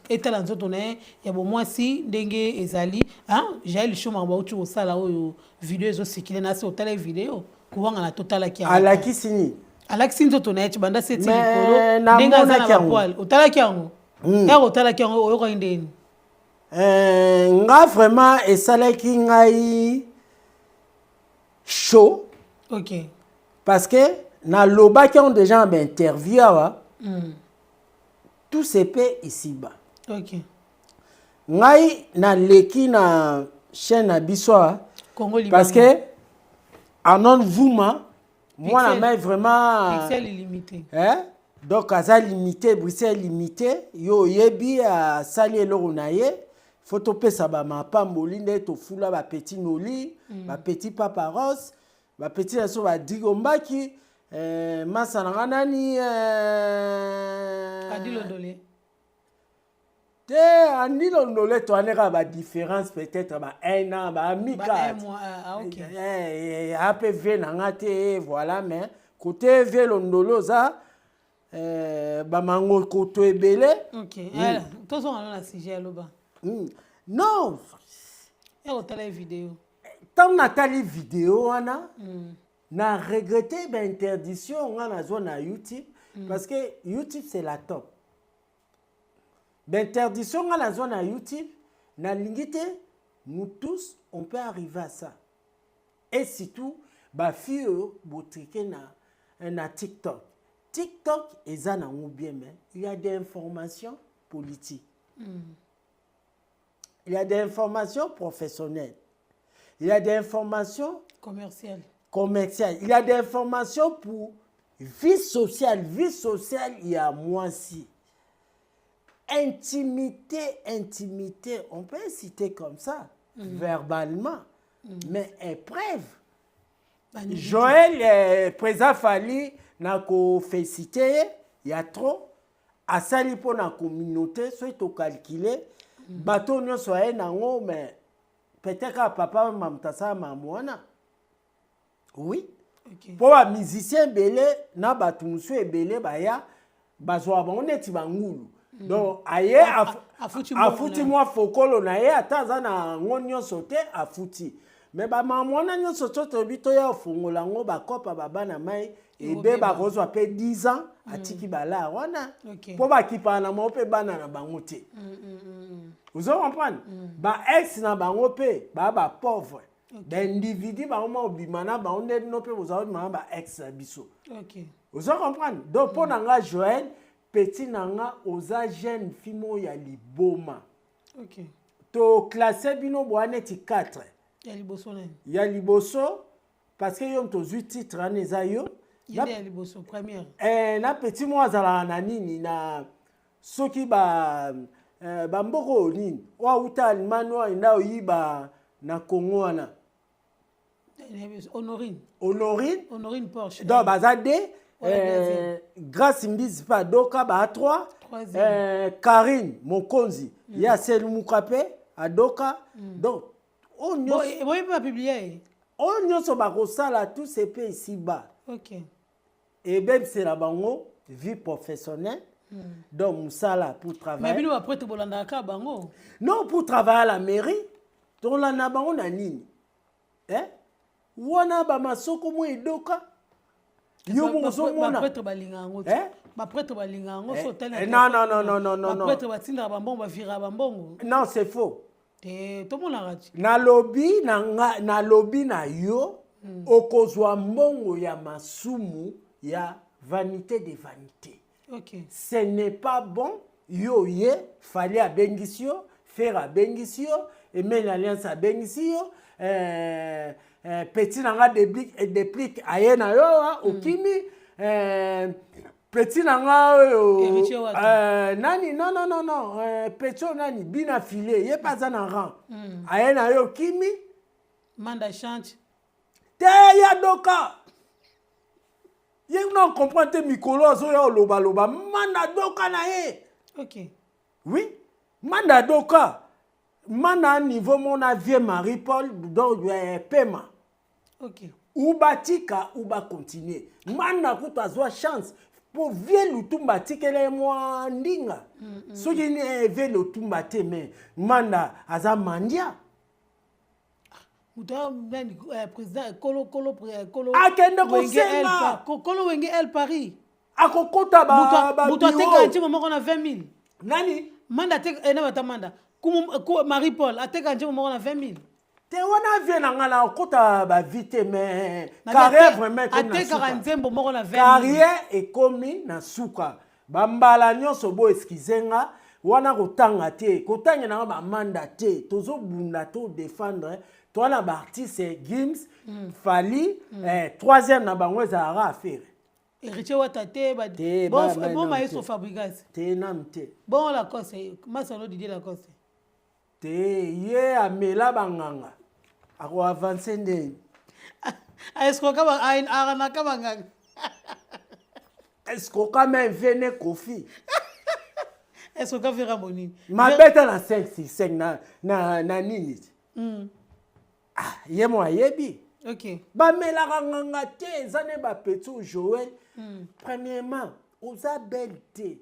etala nzoto na ya bo moi si ndenge ezali, hein, j'ai le choma ba utu osala oyo vidéo ezo sikile na se otala vidéo kuwanga na totala ki ala kisini Alexis nzoto na chibanda seti likolo ndenge za na poil otala ki yango ya otala ki yango oyo ko ndeni nga vraiment esalaki ngai chaud OK parce que na loba qui ont déjà interview tout se fait ici-bas. OK. Ngai na leki na chaîne na biso parce que anon Vouma moi na mai vraiment pixel illimité. Hein? Donc aza limité Bruxelles limité yo yebi a sali eloko na ye faut pesa ba mapamboli nde to fula ba petit noli ba petit paparos ba petit na so ba digombaki masa na nani Adilondolé. Andi Londolé to aneka ba différence peut-être ba 1 an ba amika. Un mois OK. APV na ngate voilà mais côté V Londolo za ba mango koto ebele. OK. Alors, tous on a sujet loba. Non. Et on t'a la vidéo. Tant Nathalie vidéo wana na regretté ba interdiction ngana zo na YouTube parce que YouTube c'est la top. L'interdiction à la zone à YouTube, na lingité, nous tous, on peut arriver à ça. Et surtout, bah fille, botriqué na TikTok. TikTok, ils en ont bien, mais il y a des informations politiques. Il y a des informations professionnelles. Il y a des informations commerciales. Il y a des informations pour vie sociale. Vie sociale, il y a moi aussi. Intimité, on peut citer comme ça, verbalement, mais épreuve. Joël, président Fali, n'a qu'au fait citer, il y a trop, à sali pour la communauté, soit au calculé, bateau ne soit un mais peut-être que papa mamtasa mamouana. Oui. Pour un musicien belé, na batumsu et belé, baya, bazwa on est tibangulu. Donc aye afuti moi fokolo na ye ataza na ngonyo sote afuti mais ba mamona nyo soto bito ya fongola ngo ba kopa baba na mai ebe ba kozwa pe 10 ans atiki bala wana po ba kipa na mo pe bana na bango te vous comprenez ba ex na bango pe ba pauvre d'individu ba mo bimana ba onde no pe vous avez ba ex biso vous comprenez donc pour nga Joël petit nanga oza jeune fimo ya liboma. OK. To classé bino boaneti 4. Ya liboso nani? Ya liboso parce que yom to 8 titres aneza yo. Ya liboso première. Na petit mo azala na nini na soki ba mboko nini. Wa uta almano ina oyiba na Congo wana. Honorine Porsche. Donc bazade Grâce Mbizi pas Doka ba 3 Karine Mokonzi il y a Sel Mukape à Doka donc on pas publier on nyonso ba kosala tout ces pays ici bas. OK. Et même c'est la bango vie professionnelle donc musala pour travailler. Mais bino après te bolanda ka bango. Non pour travailler à la mairie to la na bango na nini wana ba masoko mo edoka yo mozo mona prêtre balinga ngo ba prêtre balinga ngo so tellement non ba prêtre batinda ba mbongo ba vira ba mbongo non c'est faux to mona rati na lobby na yo okozwa mbongo ya masumu ya vanité de vanité. OK. Ce n'est pas bon yo ye fallait à bengisio faire à bengisio et mettre l'alliance à bengisio petit nanga déplique ayena yo okimi petit nanga nani non petit nani bina filé ye pas en rang ayena yo kimi manda chante te ya doka ye non comprendre mikolo zo ya loba manda doka na ye. OK. Oui manda doka mana niveau mon avion Marie-Paul donc paiement. OK. Ou batika ou ba continuer. Mana kutazwa chance pour vie lutumba tikele moi ndinga. Soki ni vie lutumba te mais manda aza mandia. Muta président kolo akende kosenga kolo wenge El Paris. Akokota ba muta teka nti moko na 20 000. Nani? Manda teka na batamanda. Marie-Paul, a teka njemo moko na 20 000. te wana vie na ngala okota ba vite mais carrière vraiment comme na suka carrière ekomi na suka bambala nyonso bo eskizenga wana kotanga te kotanga na ba manda te tozo bunda to défendre toi na ba artiste Gims Fally troisième na bango ezara affaire héritier wata te ba bon maestro Fabregas te nam te bon la cause masalo Didier la cause te ye amela banganga ako avancer ndeni est-ce que kaba arana kaba nganga est-ce que quand même vene Kofi est-ce que vera monini ma bête na 5 na nini ye mo ayebi OK bamela nganga te zane ba Petou Joël premièrement oza belle te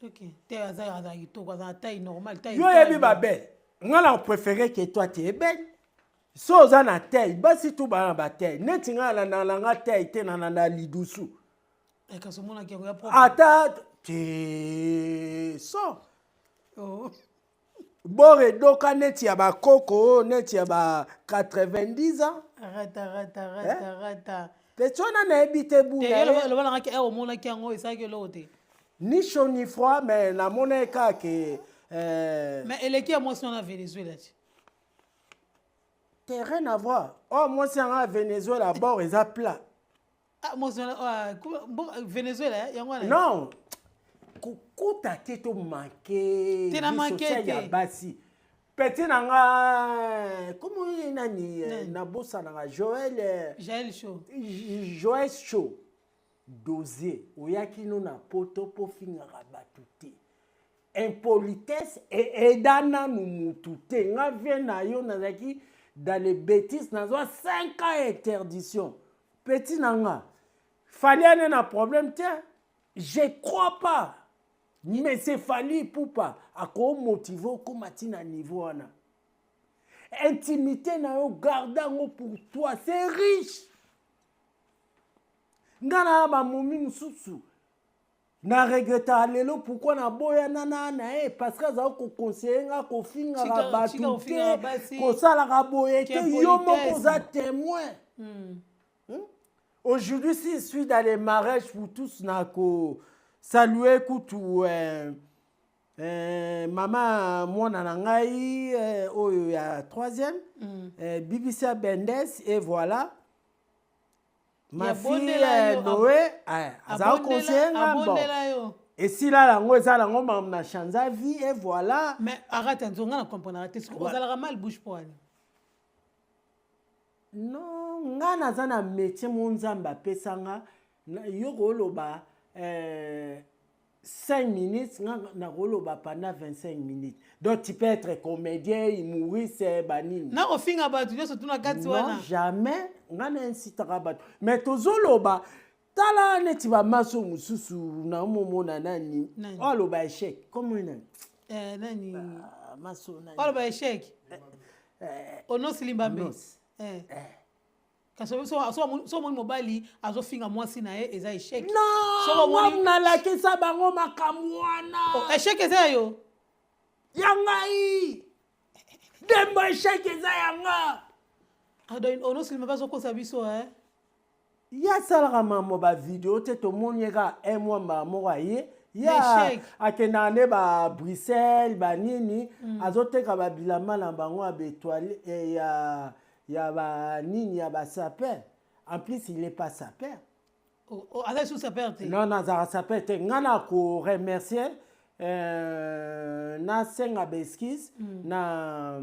OK te aza to kwa taille normale taille yo yebi ba belle ngala on préférait que toi tu es belle so oza na taille basi tout ba ba taille neti ngala na nga taille te na lidusu e ka somona ke ya propre ata te so oh bore doka neti ya ba koko neti ya ba 90 ans rata petona na ebite bu le bana ke o mona ke ngo isa ke lote ni chaud ni froid mais na mona ka ke mais elle qui a moi sur la Venezuela t'as rien à voir oh moi c'est en Venezuela bord ils a plat ah moi bon Venezuela yango non kukuta te to manqué te na manqué ya basi petit nanga comment nani na bossa na Joël Show dosé oyaki no na poto po fingaka batu te impolitesse et edana numutu te nga vie na yo nazaki dans les bêtises nazwa 5 ans interdiction petit nanga fallait un problème tiens je crois pas mais c'est Fally Ipupa ako motiver comme matina niveau wana intimité na yo gardango pour toi c'est riche ngana ba momi mususu na regretta lelo pourquoi na boya nana na parce que za ko conseiller nga ko finga ka batu ko sala ka boye te yo moko za témoin aujourd'hui si je suis dans les mariages pour tous na ko saluer kutu maman mwana na ngai oyo ya 3e BBC Bendes et voilà ma fille Noé aza conseiller ngamba et si là lango eza lango mam na chanza vie et voilà mais arrête nzonga na comprendre arrête ce que ça mal bouge pour aller non nga naza na métier mon nzamba pesanga yo koloba 5 minutes na koloba pendant 25 minutes donc tu peux être comédien humoriste banini na ofinga batu nyo surtout na kati wana non jamais nga na incitera batu mais tozoloba tala neti ba maso mususu na momona nani oloba échec comme nani nani maso nani oloba échec ono silimbambe kaso so mo mobali azofinga mwasi na ye eza échec non mo na la kisa bango makamwana échec eza yo yangai dembo échec eza yanga ono silima bazo kosa biso ya salaka mamo ba vidéo te to monieka un mois ba mo aye ya akena ne ba Bruxelles ba nini azoteka ba bilama na bango a bétoile ya ba nini ya ba sapeur en plus il est pas sapeur ala sous sapeur te non za sapeur te ngana ko remercier na senga beskis na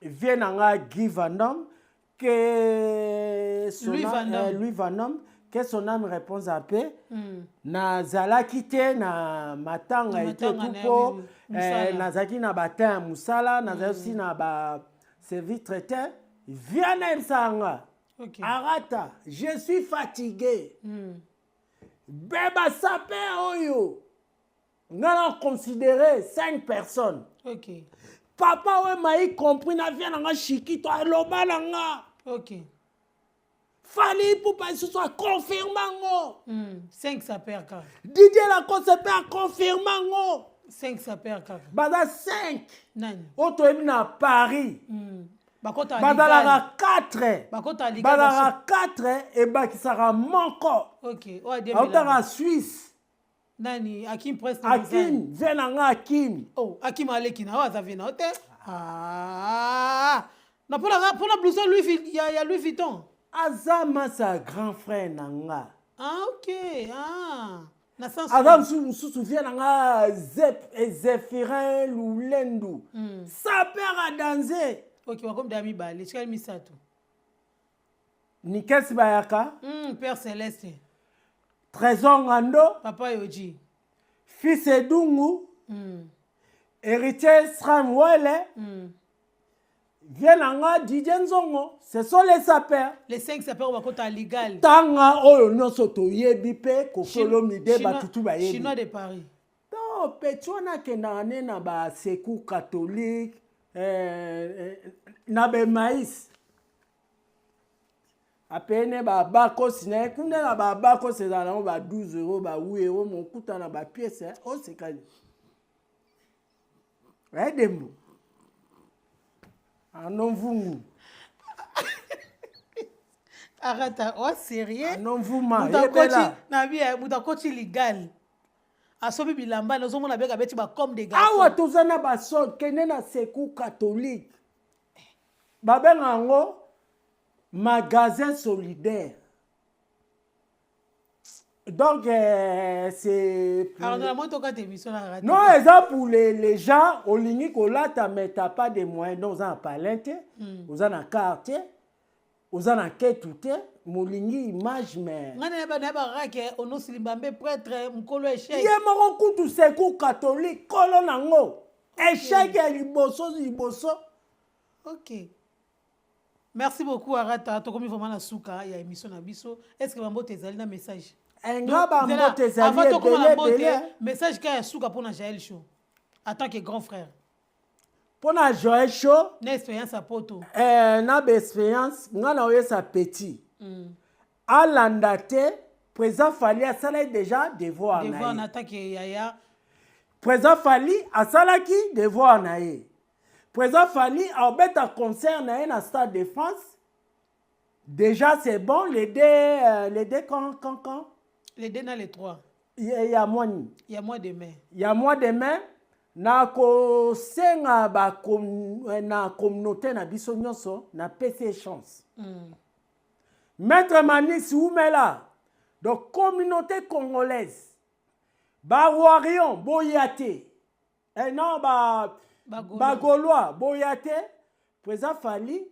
vienanga Guy Van Damme que Louis Van Damme que son âme répond un peu na zala kite na matanga et tout pour na zaki na batin musala na zaki na ba service traiteur viens sanga arata je suis fatigué beba sapé oyo ngana considérer 5 personnes papa ouais m'a compris na vient nga chiki to aloba nga Fally Ipupa ce soit confirmant 5 sapeurs kaka Didier la sapeur confirmant 5 sapeurs kaka bada 5 nani auto emi na Paris bakota bazalaka 4 bakota liga bazalaka 4 ebakisaka moko OK oya autaka Suisse nani Hakim Prince Hakim vie na nga Hakim oh Hakim aleki na oyo aza na ote na pona blouson ya Louis Vuitton aza masa grand frère na nga OK na sens aza mosusu vie na nga Zéphirin Lulendu sa père a dansé OK wakomi da mibale chikali misato Nikesi Bayaka Père Céleste Trésor Ngando Papa Yoji Fils Edungu Héritier Sramwele Vienanga Didier Nzongo, ce sont les sapeurs. Les 5 sapeurs bakota légal. Tanga oyo nyonso toyebi pe kokolo mide batutu bayebi. Chinois de Paris. Non, petona kenda na ba secours catholique na be maïs. Apene ba bakos na kunde na ba bakos ezala ba 12 euros ba 8 euros mon kuta na ba pièce o sekali. Edembo. Anon vungu. Arrête, oh sérieux? Anon vuma. Mutakoti légal. Asobi bilamba na zomo na beka beti ba comme des garçons. Awa tozana ba son kene na secours catholique. Babenga ngo magasin solidaire. Donc c'est alors dans la moto quand émission la non, c'est pour les gens au ligne kolata mais t'as pas de moyens donc on a pas l'inté, on a carte, on a tout mon ligne image mais ngana ba rake ono silimbambe prêtre mkolo échec. Ye moko kutu secours catholique kolo nango. Échec ya liboso. OK. Merci beaucoup Arata, to komi vraiment na suka ya émission na biso. Est-ce que bambo tezali na message? Avant message qu'il y a souka pour Jaël Show en tant que grand frère. Pour Jaël Show, une expérience à poto. Na expérience, nga na oye sa petit. À l'andate, président Fali a salé déjà devoir na. Devoir na ta ke yaya. Président Fali a salaki devoir na ye. Président Fali a obeta concert na na Stade de France. Déjà c'est bon les deux quand les deux dans les 3. Il y a mois demain. Il y a mois demain. Na ko senga ba na communauté na biso nyonso na PC chance. Maître Manis Oumela. Donc communauté congolaise. Ba Warion Boyate. Non ba Gaulois Boyate. Président Fali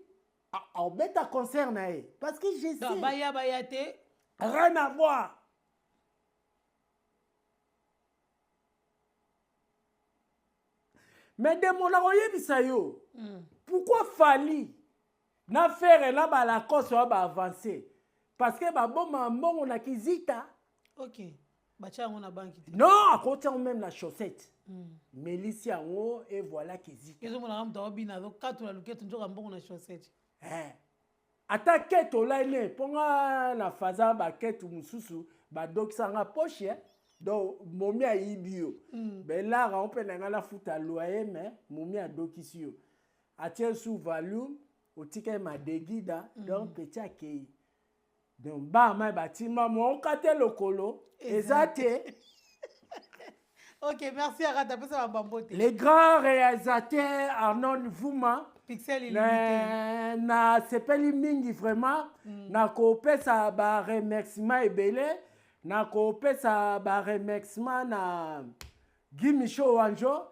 a bêta concert na ye. Parce que je sais. Donc Bayate. Rien à voir. Mais de mon aroyebisa yo. Pourquoi Fali na faire là ba la course va avancer? Parce que ba bon on a kizita. OK. Bacha on a banki. Non, à côté même la chaussette. Mélicia ngo et voilà kizita. Kezo mona ramta obina zo katu la luketu njoka mbongo na chaussette. Ata keto la ile ponga na faza ba ketu mususu ba dokisanga poche. Donc momi a ibio ben là on peut na futa loyer mais momi a dokisio atie sous volume au ticket ma dégida donc petit akei donc ba ma bâtiment mon kate lokolo ezate. OK, merci Arata pesa bambote. Les grands réalisateurs Arnon Vuma Pixel illimité na sepeli mingi vraiment na ko pesa ba remerciement ebele. Na ko pesa ba remerciement na Guy Michaud Wanjo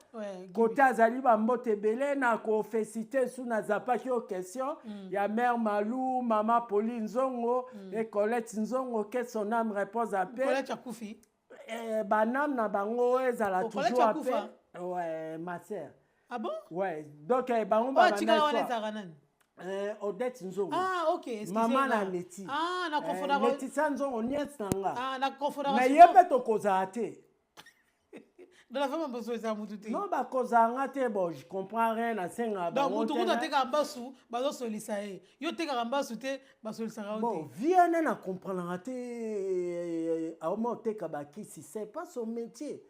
côté azali ba mbote belé na ko féliciter sous na zapaki aux questions ya mère Malou maman Pauline Nzongo et Colette Nzongo que son âme repose à paix. Colette Akoufi banam na bango ezala toujours à paix. Ouais, ma sœur. Ah bon? Ouais, donc bango ba Odette Nzongo. Ah, OK, excusez-moi. Maman na Neti. Ah, na confondra. Neti Nzongo nièce nanga. Ah, na confondra. Mais yebe to kozate. Dans la femme besoin ça mututi. Non ba kozanga te bon, je comprends rien na senga ba. Donc mutu te ka mbasu, bazo solisa e. Yo te ka mbasu te, ba solisa ra. Bon, viens na comprendre te. A moment te ka ba ki si c'est pas son métier.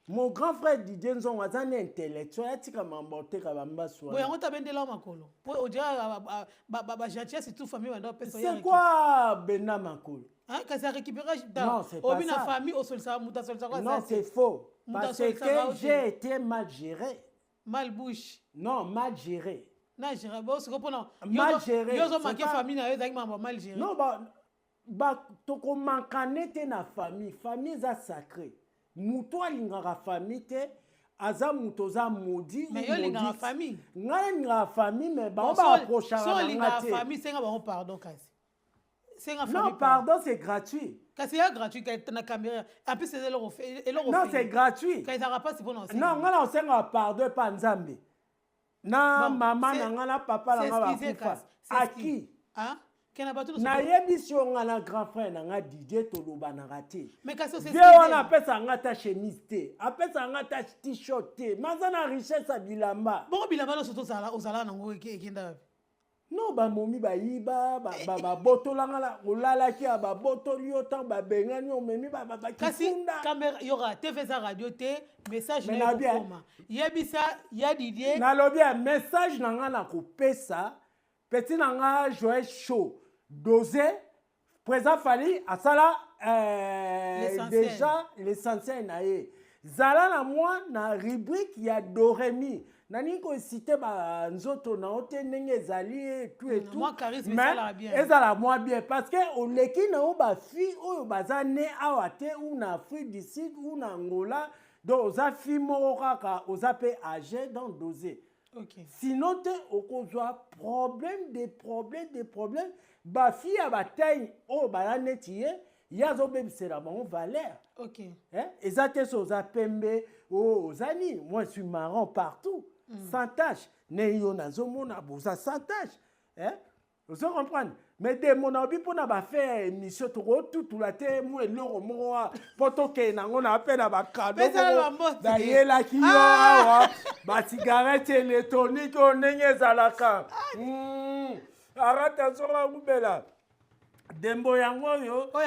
Mon grand frère Didier Nzongo a un intellectuel, il a mamboté kabamba soir. Oui, on t'a bien dit là makolo. On dirait gentillesse c'est tout famille c'est quoi Bena Makolo? Hein, quand ça récupère non, c'est pas ça. Famille au sol ça muta sol ça. Non, c'est faux. Parce que j'ai été mal géré. Mal bouche. Non, mal géré. Non, géré. Bon, c'est comprendre. Mal géré. Yo zo manqué famille na yo zaki mal géré. Non, to ko mankane te na famille, famille za sacré. Muto alingaka famille te aza muto za maudit. Mais yo lingaka famille. Ngala lingaka famille mais ba on va approcher na ngate. So famille c'est nga pardon kasi. Non, pardon, c'est gratuit. Quand c'est gratuit, quand tu as la caméra, en plus c'est leur fait. Non, c'est gratuit. Quand ils n'auront pas, c'est bon. Non, on a pardon, pas Nzambe. Na maman, na papa, na papa. À qui? Hein? Na yebiso ngana grand frère na Didier Toloba na raté. Mais quand c'est on appelle ça ngata chemise té, appelle ça ngata t-shirt té. Mazana richesse à bilamba. Bon bilamba no surtout ça aux ala nango ekenda. Non, ba momi ba yiba ba botolanga la olala ki ba botoli autant ba bengani o memi ba kifunda. Caméra y aura TV ça radio té message na koma. Yebisa ya Didier. Na lobi un message nanga na ko pesa. Petit nanga jouer chaud. Dosé présent fali asala déjà l'essentiel na ye. Zala na moi na rubrique ya Doremi. Nani ko cité ba nzoto na ote ndenge zali tout et tout. Moi charisme ça la bien. Ezala moi bien parce que au leki na o ba fi o baza ne awate ou na Afrique du Sud ou na Angola donc oza fi mo kaka oza pe âgé dans dosé. OK. Sinon te okozwa problème des problèmes ba fi ya ba taille o ba netiye yazo bebisela bango valeur. OK. Hein? Ezate so oza pembe o ozani moi je suis marrant partout. Sans tâche. Ne yo nazomona boza sans tâche. Hein? Vous comprenez? Mais des mon obi pona ba faire émission tout la te mo eloro mo poto ke nango na appel na ba cadeau. Da yela ki yo awa ba cigarette électronique o ndenge zalaka. Arata sora ngubela. Dembo yango yo o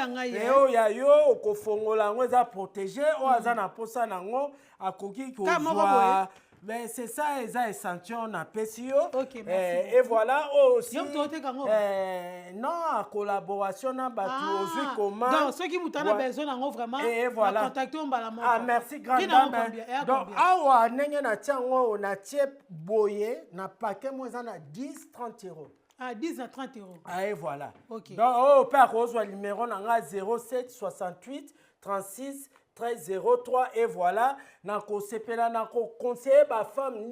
ya yo okofongola ngo za protéger o azana posa nango akoki ko voir. Mais c'est ça, les échantillons na PCO. Ok, merci. Et voilà aussi. Non, en collaboration na batu aussi comment. Donc ceux qui m'ont besoin vraiment. Et voilà. Contacter on bala. Ah merci grand dame. Donc awa nenge na tiango na tie boye na paquet moi na 10 30 euros. Ah 10 à 30 euros. Ah et voilà. Ok. Donc oh par reçoit numéro na 07 68 36 1303 et voilà nako sepela nako conseiller ba femme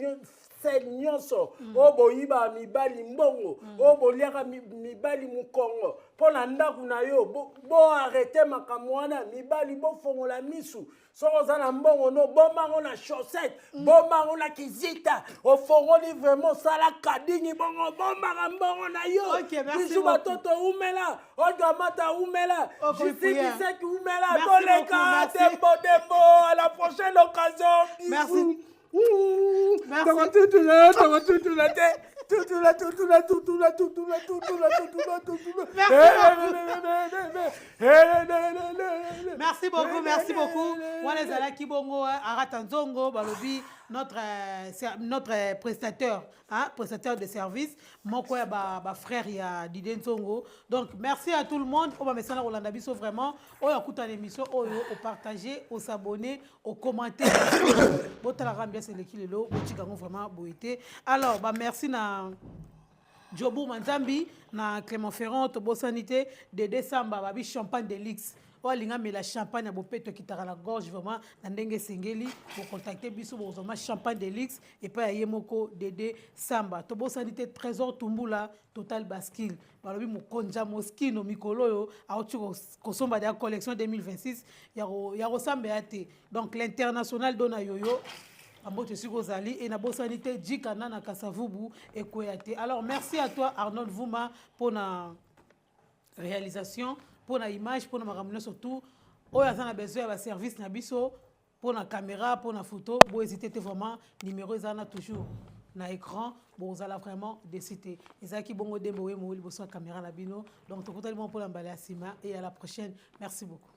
celle nyonso o boyiba mibali mbongo o boliaka mibali mukongo pona ndaku na yo bo arrêter makamwana mibali bo fongola misu soko za na mbongo no bomango na chaussette bomango na kizita o fongoli vraiment sala kadingi bongo bomanga mbongo na yo. OK, merci bisu batoto umela o gamata umela jisi ki umela koleka dembo à la prochaine occasion. Merci. Merci. Merci beaucoup. Wanezala Kibongo, Arata Nzongo, Balobi, notre prestataire, hein, prestataire de service, mon frère ya Didier Nzongo. Donc merci à tout le monde. On va mettre ça Rolanda Bisso vraiment. On écoute l'émission, on partager, on s'abonner, on commenter. Vraiment boité. Alors merci na Jobu Manzambi na Clément Ferrand to Sanité de décembre babi champagne de luxe. Olinga mais la champagne à bopeto qui t'a la gorge vraiment na ndenge sengeli pour contacter biso bozoma champagne de luxe et pas yemoko Dédé Samba to Sanité trésor Tumbula Total Bascule balobi mukonja moskino mikolo yo auti kosomba de collection 2026 ya ressemble à te donc l'international dona yoyo Ambote Sigozali et Nabo Sanité Djikana na Kasavubu et Koyate. Alors merci à toi Arnold Vouma pour la réalisation, pour la image, pour la ramener surtout. Oyazana besoin de service nabiso pour la caméra, pour la photo. Bon hésiter vraiment numéro zana toujours na écran. Bon vous allez vraiment décider. Ezaki bongo dembo we mo liboso caméra na bino. Donc totalement pour l'emballer à Sima et à la prochaine. Merci beaucoup.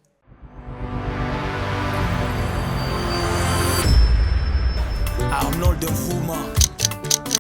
Arnold Nfuma.